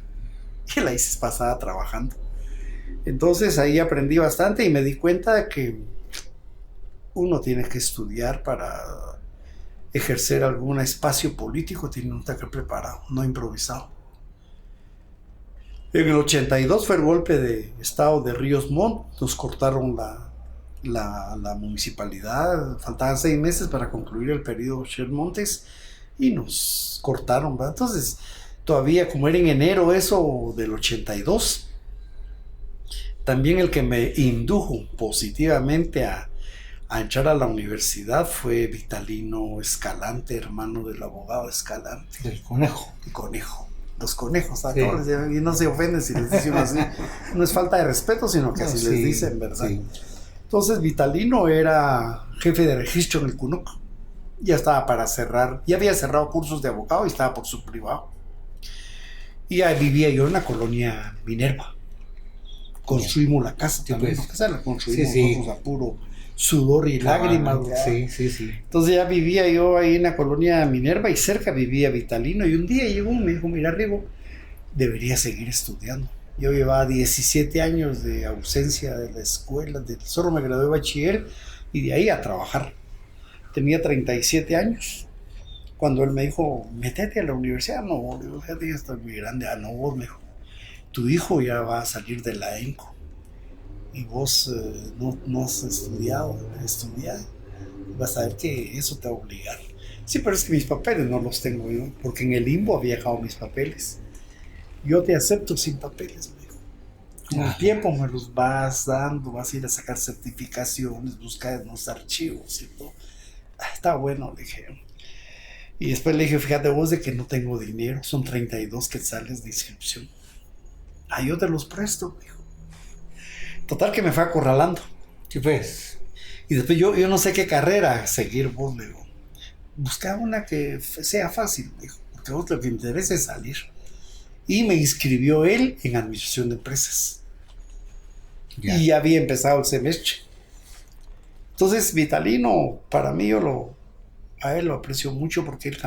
Y él ahí se pasaba trabajando. Entonces ahí aprendí bastante, y me di cuenta de que uno tiene que estudiar para ejercer algún espacio político, tiene un estar preparado, no improvisado. En el 82 fue el golpe de estado de Ríos Montt, nos cortaron la municipalidad, faltaban 6 meses para concluir el periodo Xirmontes, y nos cortaron, ¿verdad? Entonces todavía, como era en enero eso del 82, también el que me indujo positivamente a entrar a la universidad fue Vitalino Escalante, hermano del abogado Escalante. Del Conejo. El Conejo. los conejos, ¿a Sí. todos? Y no se ofenden si les dicen así. No es falta de respeto, sino que No, así sí, les dicen, ¿verdad? sí. Entonces Vitalino era jefe de registro en el CUNOC. Ya estaba para cerrar, ya había cerrado cursos de abogado y estaba por su privado. Y ahí vivía yo en la colonia Minerva. Construimos la casa Sí, también. pues. La casa la construimos Sí, sí. nosotros a puro sudor y lágrimas. ¿verdad? Sí, sí, sí. Entonces ya vivía yo ahí en la colonia Minerva y cerca vivía Vitalino. Y un día llegó y me dijo, mira, Rigo, debería seguir estudiando. Yo llevaba 17 años de ausencia de la escuela, solo me gradué de bachiller y de ahí a trabajar. Tenía 37 años. Cuando él me dijo, métete a la universidad, no, le digo, fíjate, ya estoy muy grande. Ah, no, vos, me dijo, tu hijo ya va a salir de la ENCO y vos no has estudiado, estudiar. Vas a ver que eso te va a obligar. Sí, pero es que mis papeles no los tengo yo, porque en el limbo había dejado mis papeles. Yo te acepto sin papeles, me dijo. Con el tiempo me los vas dando, vas a ir a sacar certificaciones, buscar en los archivos y todo. Ah, está bueno, le dije. Y después le dije, fíjate vos de que no tengo dinero, son 32 quetzales de inscripción. Ah, yo te los presto, me dijo. Total que me fue acorralando. Sí, pues. Y después yo no sé qué carrera seguir, vos, le digo. Busca una que sea fácil, me dijo, porque a vos lo que te interesa es salir. Y me inscribió él en administración de empresas. Ya. Y ya había empezado el semestre. Entonces, Vitalino, para mí, a él lo aprecio mucho porque él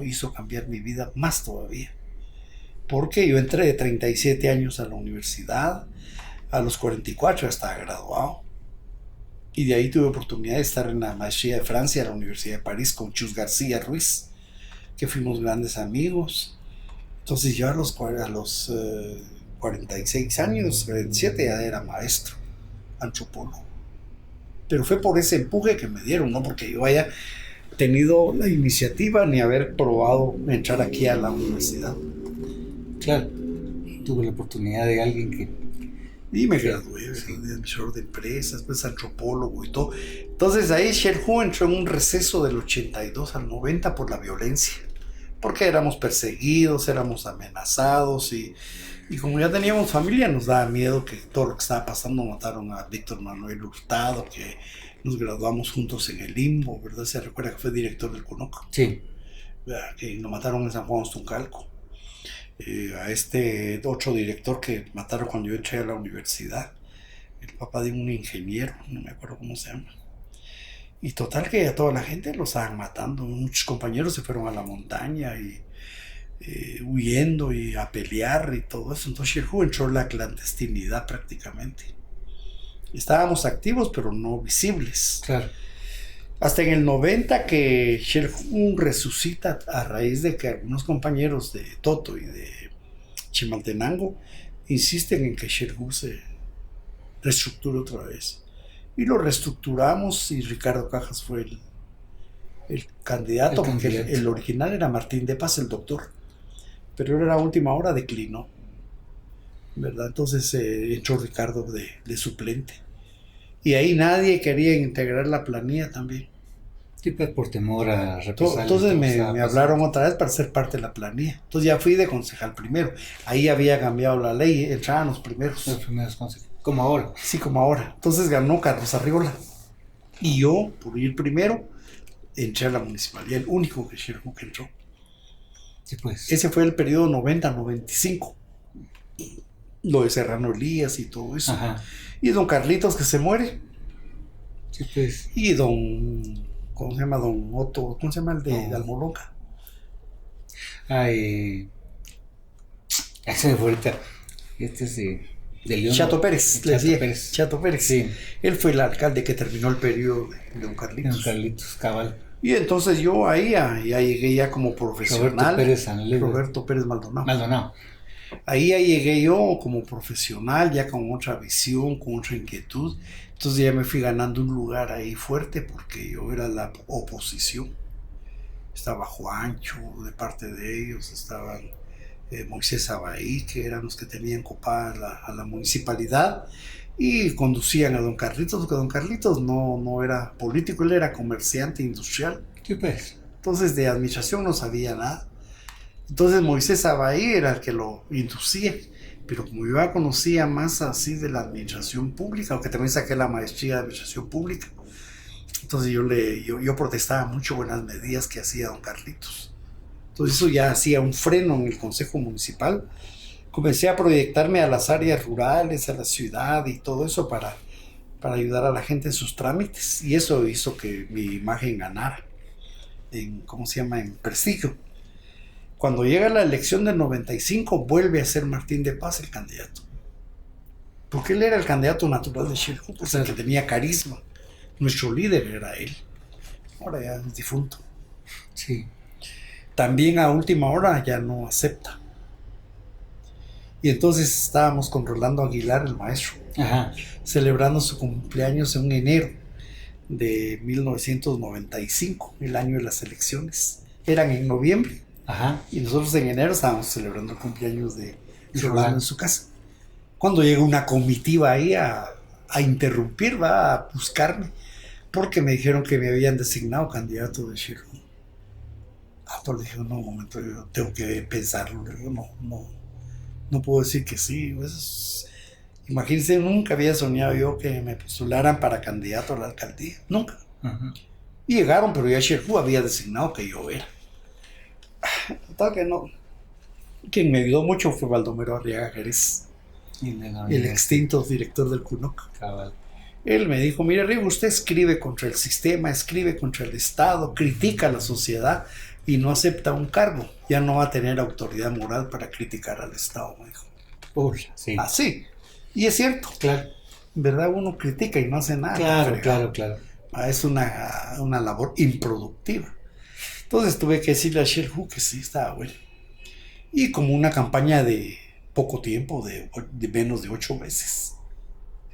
hizo cambiar mi vida más todavía. Porque yo entré de 37 años a la universidad, a los 44 ya estaba graduado. Y de ahí tuve oportunidad de estar en la maestría de Francia, a la Universidad de París, con Chus García Ruiz, que fuimos grandes amigos. Entonces yo a los 46 años, 47, ya era maestro, antropólogo. Pero fue por ese empuje que me dieron, no porque yo haya tenido la iniciativa ni haber probado entrar aquí a la universidad. Claro. Tuve la oportunidad de alguien que... Y me gradué de administrador de empresas, pues antropólogo y todo. Entonces ahí Sherhu entró en un receso del 82 al 90 por la violencia. Porque éramos perseguidos, éramos amenazados y como ya teníamos familia nos daba miedo que todo lo que estaba pasando. Mataron a Víctor Manuel Hurtado, que nos graduamos juntos en el limbo, ¿verdad? Se recuerda que fue director del CUNOC. Sí. Que lo mataron en San Juan Ostuncalco. A este otro director que mataron cuando yo entré a la universidad, el papá de un ingeniero, no me acuerdo cómo se llama. Y total que a toda la gente lo estaban matando. Muchos compañeros se fueron a la montaña y huyendo y a pelear y todo eso. Entonces Sherhu entró en la clandestinidad prácticamente. Estábamos activos pero no visibles. Claro. Hasta en el 90 que Sherhu resucita a raíz de que algunos compañeros de Toto y de Chimaltenango insisten en que Sherhu se reestructure otra vez. Y lo reestructuramos y Ricardo Cajas fue el candidato, porque el original era Martín de Paz, el doctor. Pero él a última hora declinó, ¿verdad? Entonces entró Ricardo de suplente. Y ahí nadie quería integrar la planilla también. Sí, pues por temor a represalias. Entonces me hablaron otra vez para ser parte de la planilla. Entonces ya fui de concejal primero. Ahí había cambiado la ley, entraban los primeros. Los primeros concejales. Como ahora. Sí, como ahora. Entonces ganó Carlos Arriola. Y yo, por ir primero, entré a la municipalidad, el único que entró. Sí, pues. Ese fue el periodo 90-95. Lo de Serrano Elías y todo eso. Ajá. Y don Carlitos que se muere. Sí, pues. Y ¿cómo se llama? Don Otto, ¿cómo se llama el de Almoloca? Ay. Se me fue ahorita. Este es de León. Chato Pérez, Pérez. Chato Pérez. Sí. Él fue el alcalde que terminó el periodo de don Carlitos. Don Carlitos Cabal. Y entonces yo ahí ya llegué ya como profesional. Roberto Pérez Maldonado. Ahí ya llegué yo como profesional, ya con otra visión, con otra inquietud. Entonces ya me fui ganando un lugar ahí fuerte porque yo era la oposición. Estaba Juancho de parte de ellos, estaban Moisés Abaí, que eran los que tenían copada a la municipalidad, y conducían a don Carlitos, porque don Carlitos no era político, él era comerciante industrial. Sí, pues. Entonces de administración no sabía nada. Entonces Moisés Abahí era el que lo inducía, pero como yo ya conocía más así de la administración pública, aunque también saqué la maestría de administración pública, entonces yo protestaba mucho con las medidas que hacía don Carlitos. Entonces eso ya hacía un freno en el Consejo Municipal. Comencé a proyectarme a las áreas rurales, a la ciudad y todo eso para ayudar a la gente en sus trámites, y eso hizo que mi imagen ganara en, ¿cómo se llama?, en prestigio. Cuando llega la elección del 95, vuelve a ser Martín de Paz el candidato. Porque él era el candidato natural de Xirjú, pues el que tenía carisma. Nuestro líder era él. Ahora ya es difunto. Sí. También a última hora ya no acepta. Y entonces estábamos con Rolando Aguilar, el maestro, Ajá. celebrando su cumpleaños en enero de 1995, el año de las elecciones. Eran en noviembre. Ajá. Y nosotros en enero estábamos celebrando el cumpleaños de Rolando en su casa. Cuando llega una comitiva ahí a interrumpir, va a buscarme, porque me dijeron que me habían designado candidato de Xirjú. Entonces le dije, no, un momento, yo tengo que pensarlo. Le digo, no puedo decir que sí. Pues, imagínense, nunca había soñado yo que me postularan para candidato a la alcaldía. Nunca. Uh-huh. Y llegaron, pero ya Xirjú había designado que yo era. Tal que no. Quien me ayudó mucho fue Baldomero Arriaga Jerez, el extinto director del CUNOC. Cabal. Él me dijo, mire Rigo, usted escribe contra el sistema, escribe contra el Estado, critica a la sociedad y no acepta un cargo. Ya no va a tener autoridad moral para criticar al Estado, me dijo. Sí. Así. Y es cierto. Claro. En verdad uno critica y no hace nada. Claro. Es una labor improductiva. Entonces tuve que decirle a Xirjú que sí, estaba bueno. Y como una campaña de poco tiempo, de menos de 8 meses.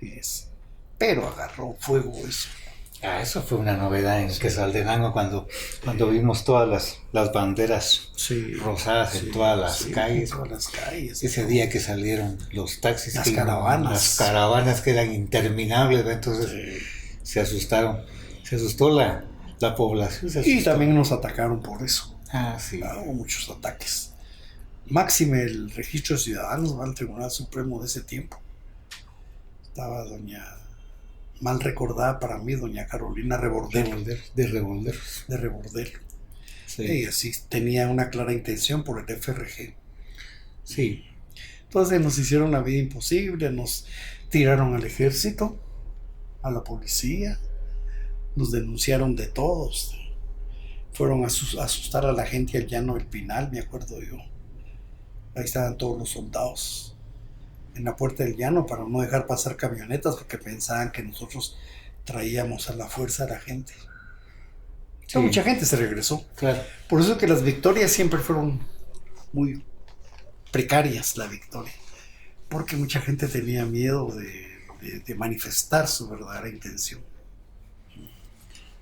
Fíjese. Pero agarró fuego eso. Eso fue una novedad en Quetzaltenango cuando vimos todas las banderas rosadas en todas las calles. En todas las calles. Ese día que salieron los taxis. Las caravanas. Las caravanas que eran interminables, entonces se asustaron. Se asustó la población. Y también nos atacaron por eso. Sí. Hubo muchos ataques. Máxime el registro de ciudadanos va al Tribunal Supremo de ese tiempo. Estaba mal recordada para mí, doña Carolina Rebordero. De Rebordero. Sí. Ella sí tenía una clara intención por el FRG. Sí. Entonces nos hicieron la vida imposible, nos tiraron al ejército, a la policía, nos denunciaron de todos. Fueron a asustar a la gente al Llano del Pinal, me acuerdo yo. Ahí estaban todos los soldados en la puerta del llano para no dejar pasar camionetas porque pensaban que nosotros traíamos a la fuerza a la gente. Sí. Mucha gente se regresó. Claro. Por eso es que las victorias siempre fueron muy precarias, la victoria. Porque mucha gente tenía miedo de manifestar su verdadera intención.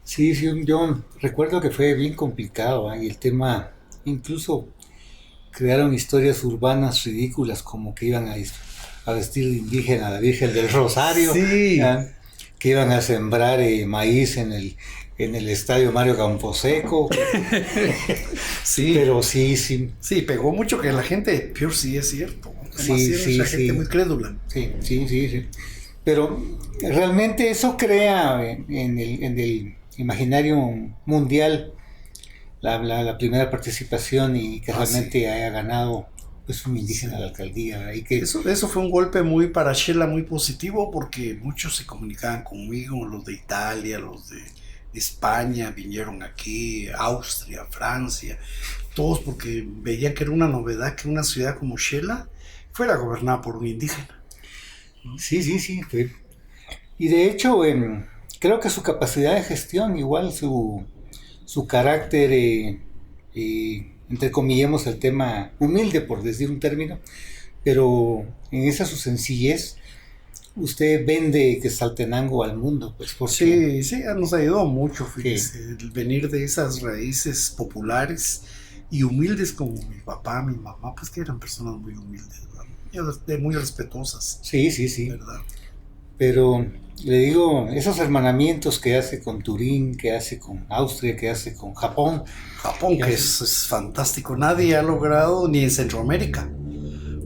Sí, yo recuerdo que fue bien complicado, y el tema, incluso crearon historias urbanas ridículas como que iban a vestir de indígena a la Virgen del Rosario, que iban a sembrar maíz en el estadio Mario Camposeco. Sí. Pero sí. Sí, pegó mucho que la gente, peor sí es cierto. Sí. Gente muy crédula. Sí. Pero realmente eso crea en el imaginario mundial la primera participación y que realmente haya ganado pues un indígena a la alcaldía. Y que eso fue un golpe para Xela muy positivo porque muchos se comunicaban conmigo, los de Italia, los de España, vinieron aquí, Austria, Francia, todos porque veían que era una novedad que una ciudad como Xela fuera gobernada por un indígena. Sí. Y de hecho, creo que su capacidad de gestión, igual su carácter, entre comillas, el tema humilde, por decir un término, pero en esa su sencillez, usted vende Quetzaltenango al mundo, pues. Sí, nos ayudó mucho, fíjese, el venir de esas raíces populares y humildes como mi papá, mi mamá, pues que eran personas muy humildes, ¿verdad? Muy respetuosas. Sí. ¿Verdad? Pero le digo, esos hermanamientos que hace con Turín, que hace con Austria, que hace con Japón. Japón, que es fantástico. Nadie ha logrado, ni en Centroamérica,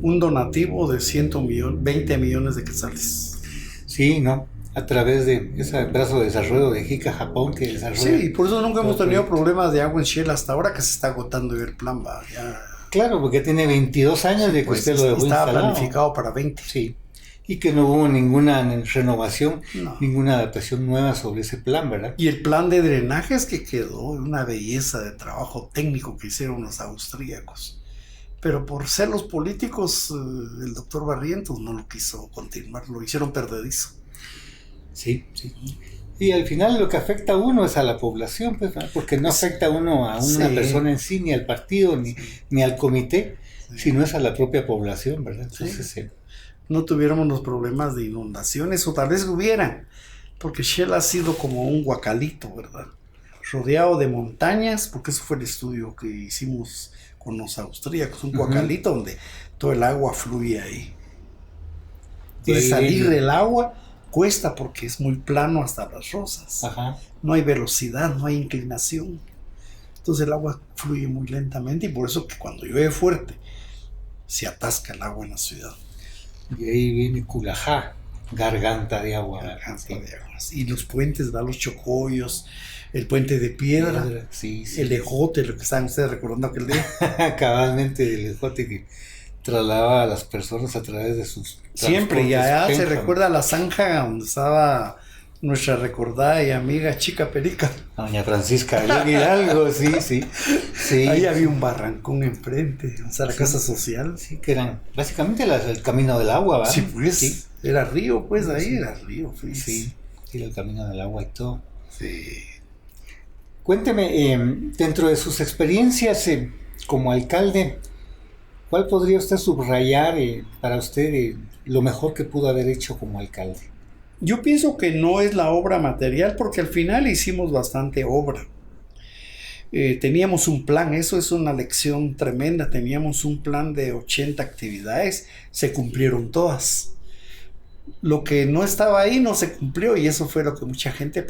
un donativo de 20 millones de quetzales. Sí, ¿no? A través de ese brazo de desarrollo de JICA Japón que desarrolla. Sí, por eso nunca hemos tenido problemas de agua en Shell hasta ahora que se está agotando el plan. Va, ya. Claro, porque tiene 22 años de que Pues usted lo dejó estaba instalado. planificado para 20. Sí. Y que no hubo ninguna renovación, No. ninguna adaptación nueva sobre ese plan, ¿verdad? Y el plan de drenajes que quedó, una belleza de trabajo técnico que hicieron los austríacos. Pero por celos políticos, el doctor Barrientos no lo quiso continuar, lo hicieron perdedizo. Sí, sí. Y al final lo que afecta a uno es a la población, pues, ¿verdad? Porque no afecta a uno a una persona en sí, ni al partido, ni al comité, sino es a la propia población, ¿verdad? Entonces, no tuviéramos los problemas de inundaciones, o tal vez hubieran, porque Shell ha sido como un guacalito, ¿verdad? Rodeado de montañas, porque eso fue el estudio que hicimos con los austríacos, un guacalito donde todo el agua fluye ahí. Entonces salir del agua cuesta porque es muy plano hasta las rosas. Ajá. No hay velocidad, no hay inclinación. Entonces el agua fluye muy lentamente y por eso que cuando llueve fuerte se atasca el agua en la ciudad. Y ahí viene Culajá, garganta de agua. Garganta de agua. Y los puentes, ¿verdad? Los chocollos, el puente de piedra, sí. El ejote, lo que estaban ustedes recordando aquel día. Cabalmente el ejote que trasladaba a las personas a través de sus siempre, y allá se recuerda la zanja donde estaba nuestra recordada y amiga Chica Perica. Doña Francisca de Hidalgo, sí. Ahí había un barrancón enfrente, o sea, la casa social. Sí, que eran básicamente el camino del agua, ¿verdad? Sí, pues, sí. Era río, pues, ahí era río. Pues. Sí, era el camino del agua y todo. Sí. Cuénteme, dentro de sus experiencias como alcalde, ¿cuál podría usted subrayar para usted lo mejor que pudo haber hecho como alcalde? Yo pienso que no es la obra material, porque al final hicimos bastante obra. Teníamos un plan, eso es una lección tremenda, teníamos un plan de 80 actividades, se cumplieron todas. Lo que no estaba ahí no se cumplió y eso fue lo que mucha gente,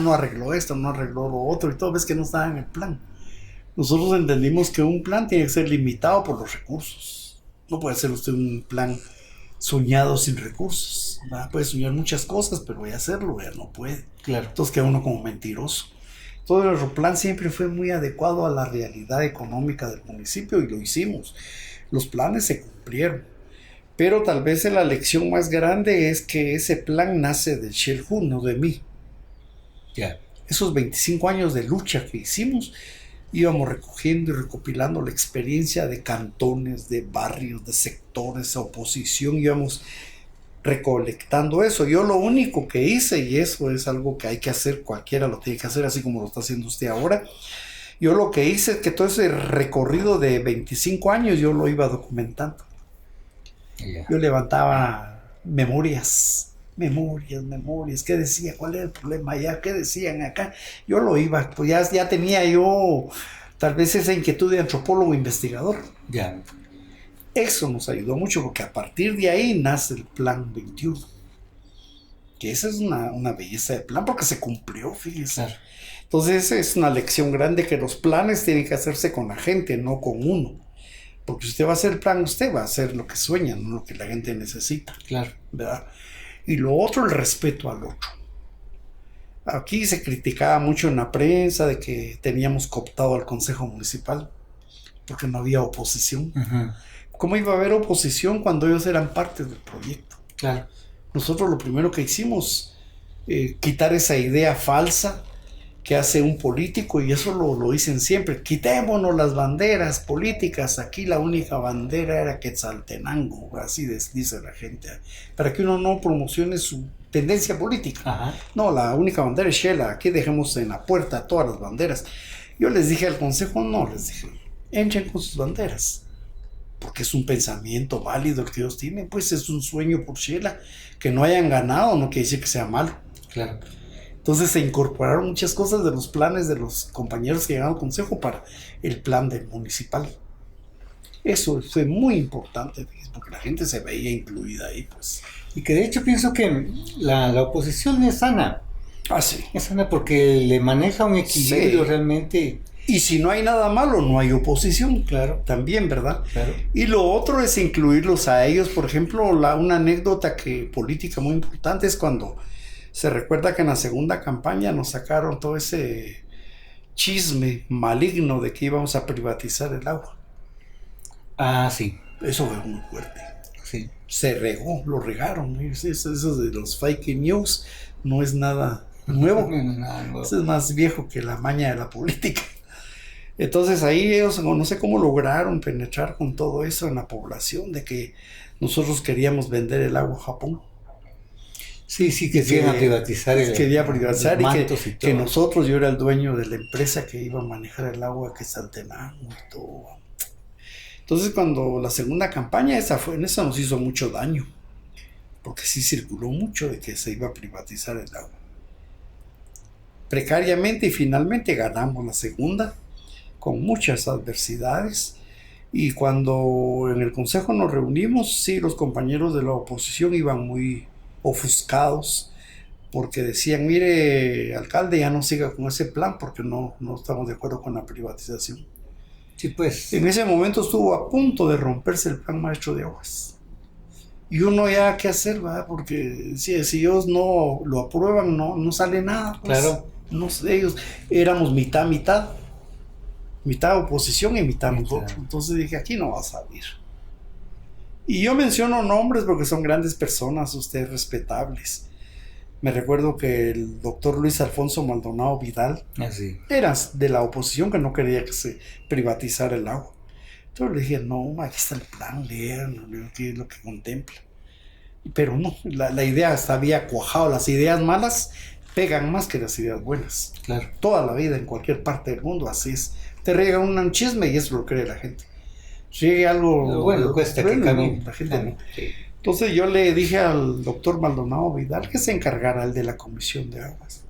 no arregló esto, no arregló lo otro y todo, ves que no estaba en el plan. Nosotros entendimos que un plan tiene que ser limitado por los recursos. No puede ser usted un plan soñado sin recursos. Puede soñar muchas cosas, pero voy a hacerlo, ya no puede. Claro. Entonces queda uno como mentiroso. Todo nuestro plan siempre fue muy adecuado a la realidad económica del municipio y lo hicimos. Los planes se cumplieron. Pero tal vez la lección más grande es que ese plan nace del Shellhu, no de mí. Yeah. Esos 25 años de lucha que hicimos, íbamos recogiendo y recopilando la experiencia de cantones, de barrios, de sectores, de oposición, íbamos recolectando eso. Yo lo único que hice, y eso es algo que hay que hacer, cualquiera lo tiene que hacer, así como lo está haciendo usted ahora, yo lo que hice es que todo ese recorrido de 25 años yo lo iba documentando. Yeah. Yo levantaba memorias, ¿qué decía? ¿Cuál era el problema allá? ¿Qué decían acá? Yo lo iba, pues ya tenía yo tal vez esa inquietud de antropólogo investigador. Yeah. Eso nos ayudó mucho porque a partir de ahí nace el Plan 21. Que esa es una belleza de plan porque se cumplió, fíjese. Claro. Entonces es una lección grande que los planes tienen que hacerse con la gente, no con uno. Porque si usted va a hacer el plan, usted va a hacer lo que sueña, no lo que la gente necesita. Claro. ¿Verdad? Y lo otro, el respeto al otro. Aquí se criticaba mucho en la prensa de que teníamos cooptado al Consejo Municipal porque no había oposición. Uh-huh. ¿Cómo iba a haber oposición cuando ellos eran parte del proyecto? Claro. Nosotros lo primero que hicimos, quitar esa idea falsa que hace un político, y eso lo dicen siempre, quitémonos las banderas políticas, aquí la única bandera era Quetzaltenango, así dice la gente, para que uno no promocione su tendencia política. Ajá. No, la única bandera es Shell, aquí dejemos en la puerta todas las banderas. Yo les dije al consejo, no, les dije, entren con sus banderas, porque es un pensamiento válido el que ellos tienen, pues es un sueño por Shela, que no hayan ganado no quiere decir que sea malo. Claro. Entonces se incorporaron muchas cosas de los planes de los compañeros que llegaron al consejo para el plan del municipal. Eso fue muy importante, porque la gente se veía incluida ahí, pues. Y que de hecho pienso que la oposición es sana. Ah, sí. Es sana porque le maneja un equilibrio Sí. realmente. Y si no hay nada malo, no hay oposición. Claro. También, ¿verdad? Claro. Y lo otro es incluirlos a ellos. Por ejemplo, una anécdota política muy importante es cuando se recuerda que en la segunda campaña nos sacaron todo ese chisme maligno de que íbamos a privatizar el agua. Ah, sí. Eso fue muy fuerte. Sí. Se regó, lo regaron. Eso de los fake news no es nada nuevo. Eso es más viejo que la maña de la política. Entonces ahí ellos no sé cómo lograron penetrar con todo eso en la población de que nosotros queríamos vender el agua a Japón. Sí, sí, que querían privatizar quería privatizar y que nosotros, yo era el dueño de la empresa que iba a manejar el agua, que Saltenango y todo. Entonces cuando la segunda campaña, esa nos hizo mucho daño, porque sí circuló mucho de que se iba a privatizar el agua. Precariamente y finalmente ganamos la segunda, con muchas adversidades, y cuando en el consejo nos reunimos, sí, los compañeros de la oposición iban muy ofuscados, porque decían, mire, alcalde, ya no siga con ese plan, porque no estamos de acuerdo con la privatización. Sí, pues. En ese momento estuvo a punto de romperse el plan maestro de aguas. Y uno ya, ¿qué hacer, va? Porque si ellos no lo aprueban, no sale nada. Pues. Claro. Ellos éramos mitad oposición y mitad nosotros. Entonces dije, aquí no va a salir. Y yo menciono nombres porque son grandes personas, ustedes respetables. Me recuerdo que el doctor Luis Alfonso Maldonado Vidal era de la oposición que no quería que se privatizara el agua. Entonces le dije, no, aquí está el plan, lean, ¿qué es lo que contempla? Pero no, la idea había cuajado. Las ideas malas pegan más que las ideas buenas. Claro. Toda la vida, en cualquier parte del mundo, así es. Te riega un chisme y eso lo cree la gente. Llegue algo bueno, cuesta que camine. La gente no. Sí. Entonces yo le dije al doctor Maldonado Vidal que se encargara él de la Comisión de Aguas.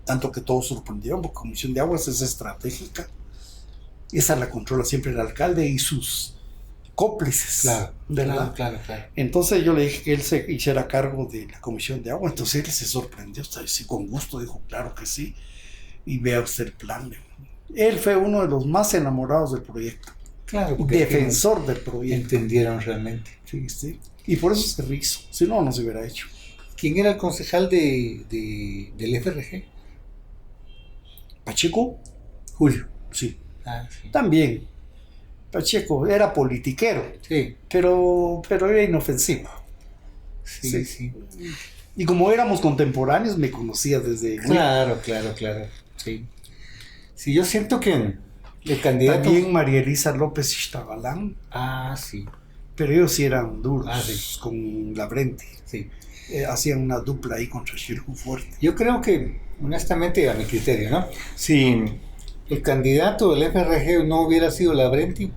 Tanto que todos sorprendieron, porque Comisión de Aguas es estratégica. Esa la controla siempre el alcalde y sus cómplices. Claro. Entonces yo le dije que él se hiciera cargo de la Comisión de Agua. Entonces él se sorprendió, sí, con gusto dijo, claro que sí. Y vea usted el plan. Él fue uno de los más enamorados del proyecto. Claro, defensor del proyecto. Entendieron realmente. Sí. Y por eso se hizo. Si no se hubiera hecho. ¿Quién era el concejal del FRG? ¿Pacheco? Julio. Sí. Sí. También. Pacheco era politiquero. Sí. Pero era inofensivo. Sí. Y como éramos contemporáneos, me conocía desde... Claro. Sí. Sí, yo siento que el candidato... También María Elisa López Ixtabalán. Sí. Pero ellos sí eran duros, sí. Con Lavrenti. Sí. Hacían una dupla ahí contra Shirgu fuerte. Yo creo que, honestamente, a mi criterio, ¿no? Si el candidato del FRG no hubiera sido Lavrenti,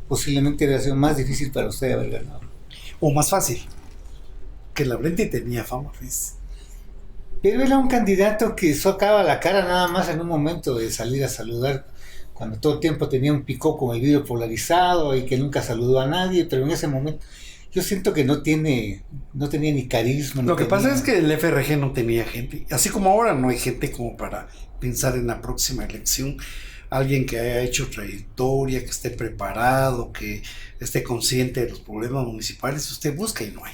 posiblemente hubiera sido más difícil para usted haber ganado. O más fácil. Que Lavrenti tenía fama, ¿ves? Pero era un candidato que sacaba la cara nada más en un momento de salir a saludar, cuando todo el tiempo tenía un picó con el vidrio polarizado y que nunca saludó a nadie, pero en ese momento yo siento que no tenía ni carisma. Lo que pasa es que el FRG no tenía gente, así como ahora no hay gente como para pensar en la próxima elección, alguien que haya hecho trayectoria, que esté preparado, que esté consciente de los problemas municipales. Usted busca y no hay.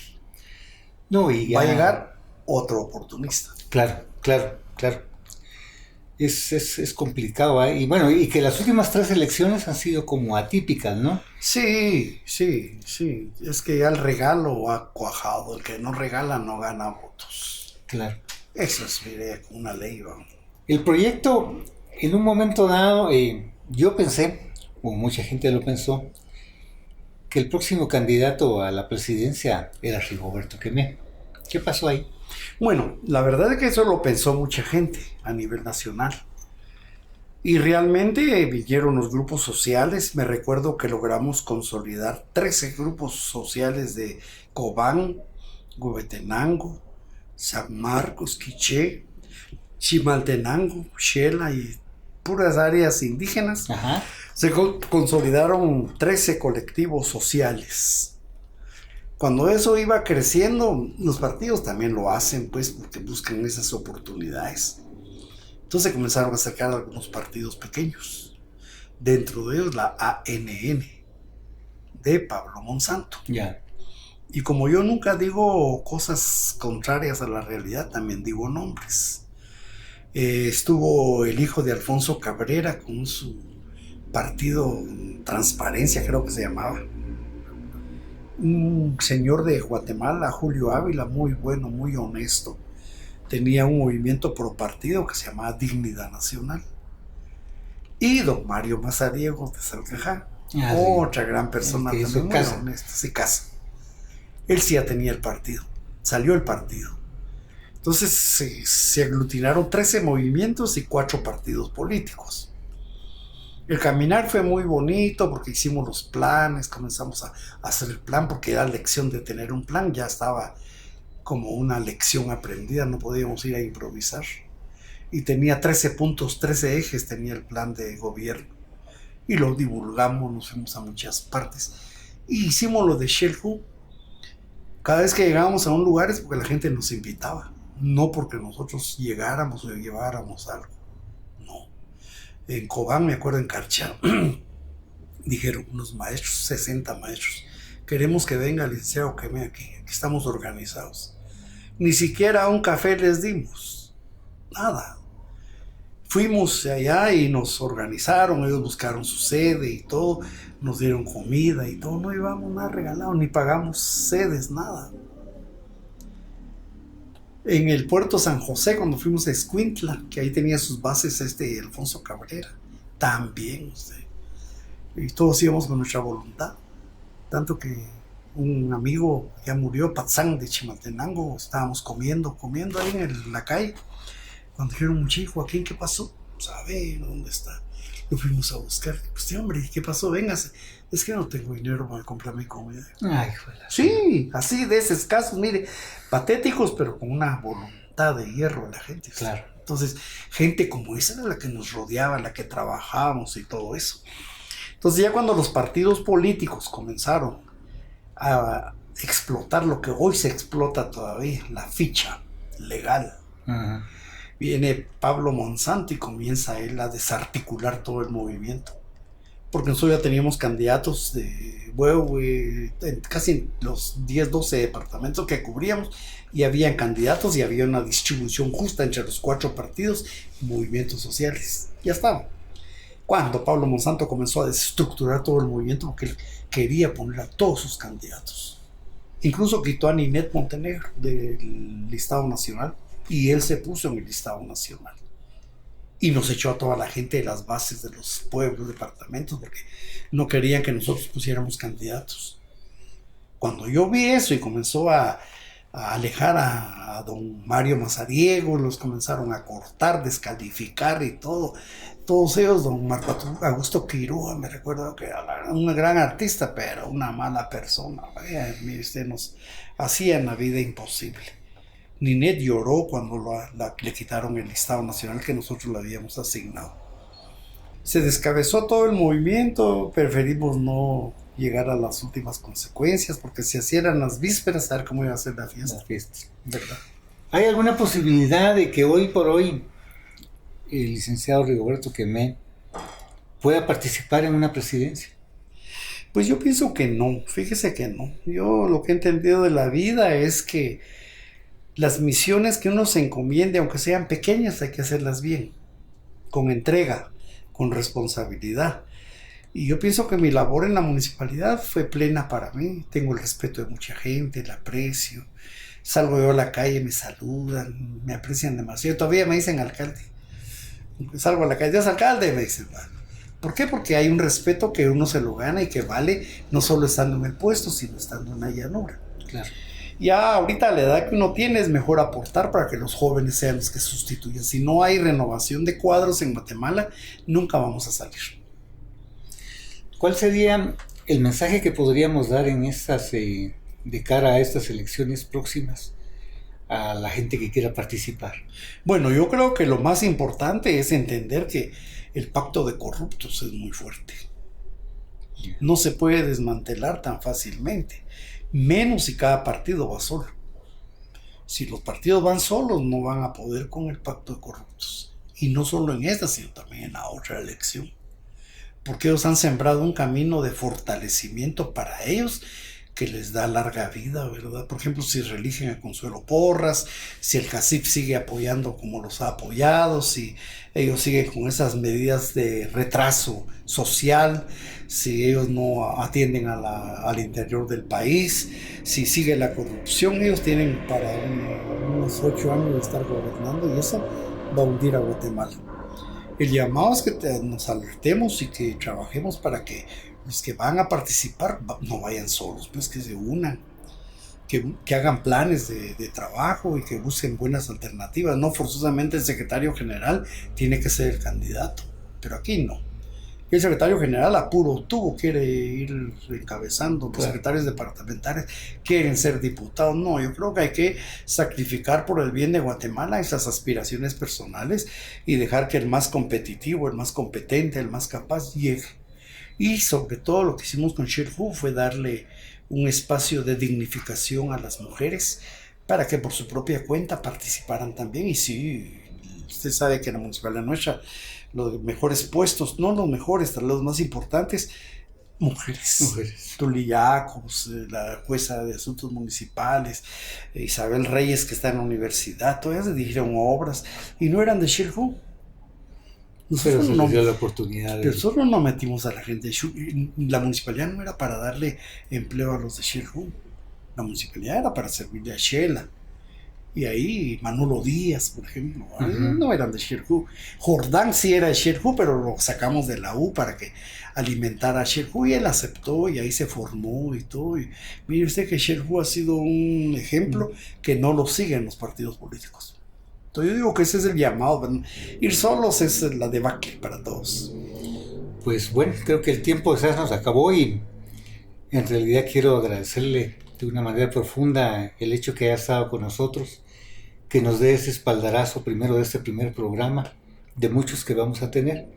No, y ya... va a llegar otro oportunista. Claro. Es complicado, ¿eh? Y bueno, y que las últimas 3 elecciones han sido como atípicas, ¿no? Sí. Es que ya el regalo ha cuajado. El que no regala no gana votos. Claro. Eso es, mire, una ley, ¿no? El proyecto, en un momento dado, yo pensé, o mucha gente lo pensó, que el próximo candidato a la presidencia era Rigoberto Kemé. ¿Qué pasó ahí? Bueno, la verdad es que eso lo pensó mucha gente a nivel nacional. Y realmente vinieron los grupos sociales. Me recuerdo que logramos consolidar 13 grupos sociales de Cobán, Huehuetenango, San Marcos, Quiché, Chimaltenango, Xela y puras áreas indígenas, Ajá. se consolidaron 13 colectivos sociales. Cuando eso iba creciendo, los partidos también lo hacen, pues, porque buscan esas oportunidades. Entonces comenzaron a sacar algunos partidos pequeños. Dentro de ellos la ANN, de Pablo Monsanto. Ya. Y como yo nunca digo cosas contrarias a la realidad, también digo nombres. Estuvo el hijo de Alfonso Cabrera con su partido Transparencia, creo que se llamaba. Un señor de Guatemala, Julio Ávila, muy bueno, muy honesto. Tenía un movimiento pro partido que se llamaba Dignidad Nacional. Y don Mario Mazariegos de Salcajá, otra gran persona también, muy honesta, se casa. Él sí ya tenía el partido, salió el partido. Entonces se aglutinaron 13 movimientos y 4 partidos políticos. El caminar fue muy bonito porque hicimos los planes, comenzamos a hacer el plan porque era lección de tener un plan, ya estaba como una lección aprendida, no podíamos ir a improvisar. Y tenía 13 puntos, 13 ejes tenía el plan de gobierno. Y lo divulgamos, nos fuimos a muchas partes. Y hicimos lo de Shellhu. Cada vez que llegábamos a un lugar es porque la gente nos invitaba, no porque nosotros llegáramos o lleváramos algo. No. En Cobán, me acuerdo, en Carchá, dijeron unos maestros, 60 maestros, queremos que venga el licenciado que venga aquí estamos organizados. Ni siquiera un café les dimos, nada. Fuimos allá y nos organizaron, ellos buscaron su sede y todo, nos dieron comida y todo, no llevamos nada regalado, ni pagamos sedes, nada. En el puerto San José, cuando fuimos a Escuintla, que ahí tenía sus bases Alfonso Cabrera, también, y todos íbamos con nuestra voluntad, tanto que un amigo ya murió, Patzán de Chimaltenango, estábamos comiendo ahí en la calle. Cuando dijeron, muchacho, Joaquín, ¿qué pasó? ¿Sabe dónde está? Lo fuimos a buscar. Pues, hombre, ¿qué pasó? Véngase. Es que no tengo dinero para comprar mi comida. Ay, joder. Sí, así de esos casos, mire, patéticos, pero con una voluntad de hierro de la gente. Claro. Entonces, gente como esa era la que nos rodeaba, la que trabajábamos y todo eso. Entonces, ya cuando los partidos políticos comenzaron a explotar lo que hoy se explota todavía, la ficha legal. Ajá. Viene Pablo Monsanto y comienza él a desarticular todo el movimiento. Porque nosotros ya teníamos candidatos en casi los 10, 12 departamentos que cubríamos, y habían candidatos y había una distribución justa entre los 4 partidos y movimientos sociales. Ya estaba. Cuando Pablo Monsanto comenzó a desestructurar todo el movimiento porque él quería poner a todos sus candidatos. Incluso quitó a Ninette Montenegro del listado nacional. Y él se puso en el listado nacional. Y nos echó a toda la gente de las bases de los pueblos, departamentos, porque no querían que nosotros pusiéramos candidatos. Cuando yo vi eso y comenzó a alejar a don Mario Mazariego, los comenzaron a cortar, descalificar y todo. Todos ellos, don Marco Augusto Quiroga, me recuerdo que era un gran artista, pero una mala persona. Mire, usted nos hacían la vida imposible. Ninette lloró cuando le quitaron el listado nacional que nosotros le habíamos asignado. Se descabezó todo el movimiento, preferimos no llegar a las últimas consecuencias, porque si hacían las vísperas, a ver cómo iba a ser la fiesta. ¿Verdad? ¿Hay alguna posibilidad de que hoy por hoy el licenciado Rigoberto Quemé pueda participar en una presidencia? Pues yo pienso que no, fíjese que no. Yo lo que he entendido de la vida es que las misiones que uno se encomiende, aunque sean pequeñas, hay que hacerlas bien, con entrega, con responsabilidad. Y yo pienso que mi labor en la municipalidad fue plena para mí. Tengo el respeto de mucha gente, el aprecio. Salgo yo a la calle, me saludan, me aprecian demasiado. Todavía me dicen alcalde. Salgo a la calle, Dios alcalde, me dicen. ¿Por qué? Porque hay un respeto que uno se lo gana y que vale no solo estando en el puesto, sino estando en la llanura. Claro. Ya ahorita a la edad que uno tiene es mejor aportar para que los jóvenes sean los que sustituyan. Si no hay renovación de cuadros en Guatemala, nunca vamos a salir. ¿Cuál sería el mensaje que podríamos dar en estas, de cara a estas elecciones próximas a la gente que quiera participar? Bueno, yo creo que lo más importante es entender que el pacto de corruptos es muy fuerte. No se puede desmantelar tan fácilmente, menos si cada partido va solo. Si los partidos van solos, no van a poder con el pacto de corruptos. Y no solo en esta, sino también en la otra elección. Porque ellos han sembrado un camino de fortalecimiento para ellos que les da larga vida, ¿verdad? Por ejemplo, si reeligen a Consuelo Porras, si el CACIF sigue apoyando como los ha apoyado, si ellos siguen con esas medidas de retraso social, si ellos no atienden al interior del país, si sigue la corrupción, ellos tienen para unos 8 años de estar gobernando y eso va a hundir a Guatemala. El llamado es que nos alertemos y que trabajemos para que los que van a participar no vayan solos, pues que se unan, que hagan planes de trabajo y que busquen buenas alternativas. No forzosamente el secretario general tiene que ser el candidato, pero aquí no. El secretario general a puro tubo quiere ir encabezando, los secretarios departamentales quieren ser diputados. No, yo creo que hay que sacrificar por el bien de Guatemala esas aspiraciones personales y dejar que el más competitivo, el más competente, el más capaz llegue. Y sobre todo lo que hicimos con Shirhu fue darle un espacio de dignificación a las mujeres para que por su propia cuenta participaran también. Y sí, usted sabe que en la municipalidad nuestra los mejores puestos, no los mejores, los más importantes, mujeres. Tuli Jacobs, la jueza de asuntos municipales, Isabel Reyes, que está en la universidad, todas se dirigieron obras y no eran de Shirhu. Pero se les dio la oportunidad. Pero nosotros no metimos a la gente de Shirhu. La municipalidad no era para darle empleo a los de Shirhu. La municipalidad era para servirle a Shela. Y ahí Manolo Díaz, por ejemplo, no eran de Shirhu. Jordán sí era de Shirhu, pero lo sacamos de la U para que alimentara a Shirhu y él aceptó y ahí se formó y todo. Y mire usted que Shirhu ha sido un ejemplo que no lo siguen los partidos políticos. Entonces yo digo que ese es el llamado. Ir solos es la debacle para todos. Pues bueno, creo que el tiempo ya nos acabó y en realidad quiero agradecerle de una manera profunda el hecho que haya estado con nosotros, que nos dé ese espaldarazo primero de este primer programa, de muchos que vamos a tener,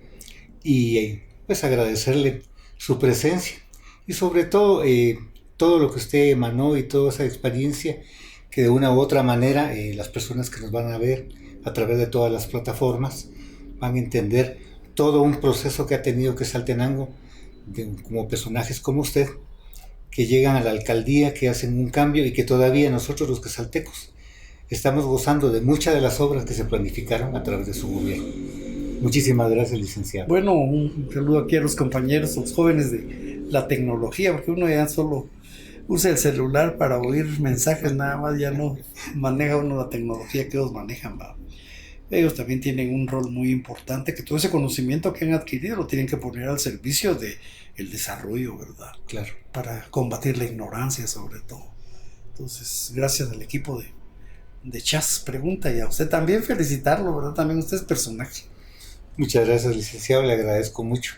y pues agradecerle su presencia y sobre todo todo lo que usted emanó y toda esa experiencia que de una u otra manera las personas que nos van a ver a través de todas las plataformas van a entender todo un proceso que ha tenido Quetzaltenango como personajes como usted, que llegan a la alcaldía, que hacen un cambio y que todavía nosotros los quetzaltecos estamos gozando de muchas de las obras que se planificaron a través de su gobierno. Muchísimas gracias, licenciado. Bueno, un saludo aquí a los compañeros, los jóvenes de la tecnología, porque uno ya solo usa el celular para oír mensajes nada más, ya no maneja uno la tecnología que ellos manejan, ¿va? Ellos también tienen un rol muy importante, que todo ese conocimiento que han adquirido lo tienen que poner al servicio del desarrollo, ¿verdad? Claro. Para combatir la ignorancia sobre todo. Entonces, gracias al equipo de Chas Pregunta y a usted también felicitarlo, ¿verdad? También usted es personaje. Muchas gracias, licenciado, le agradezco mucho.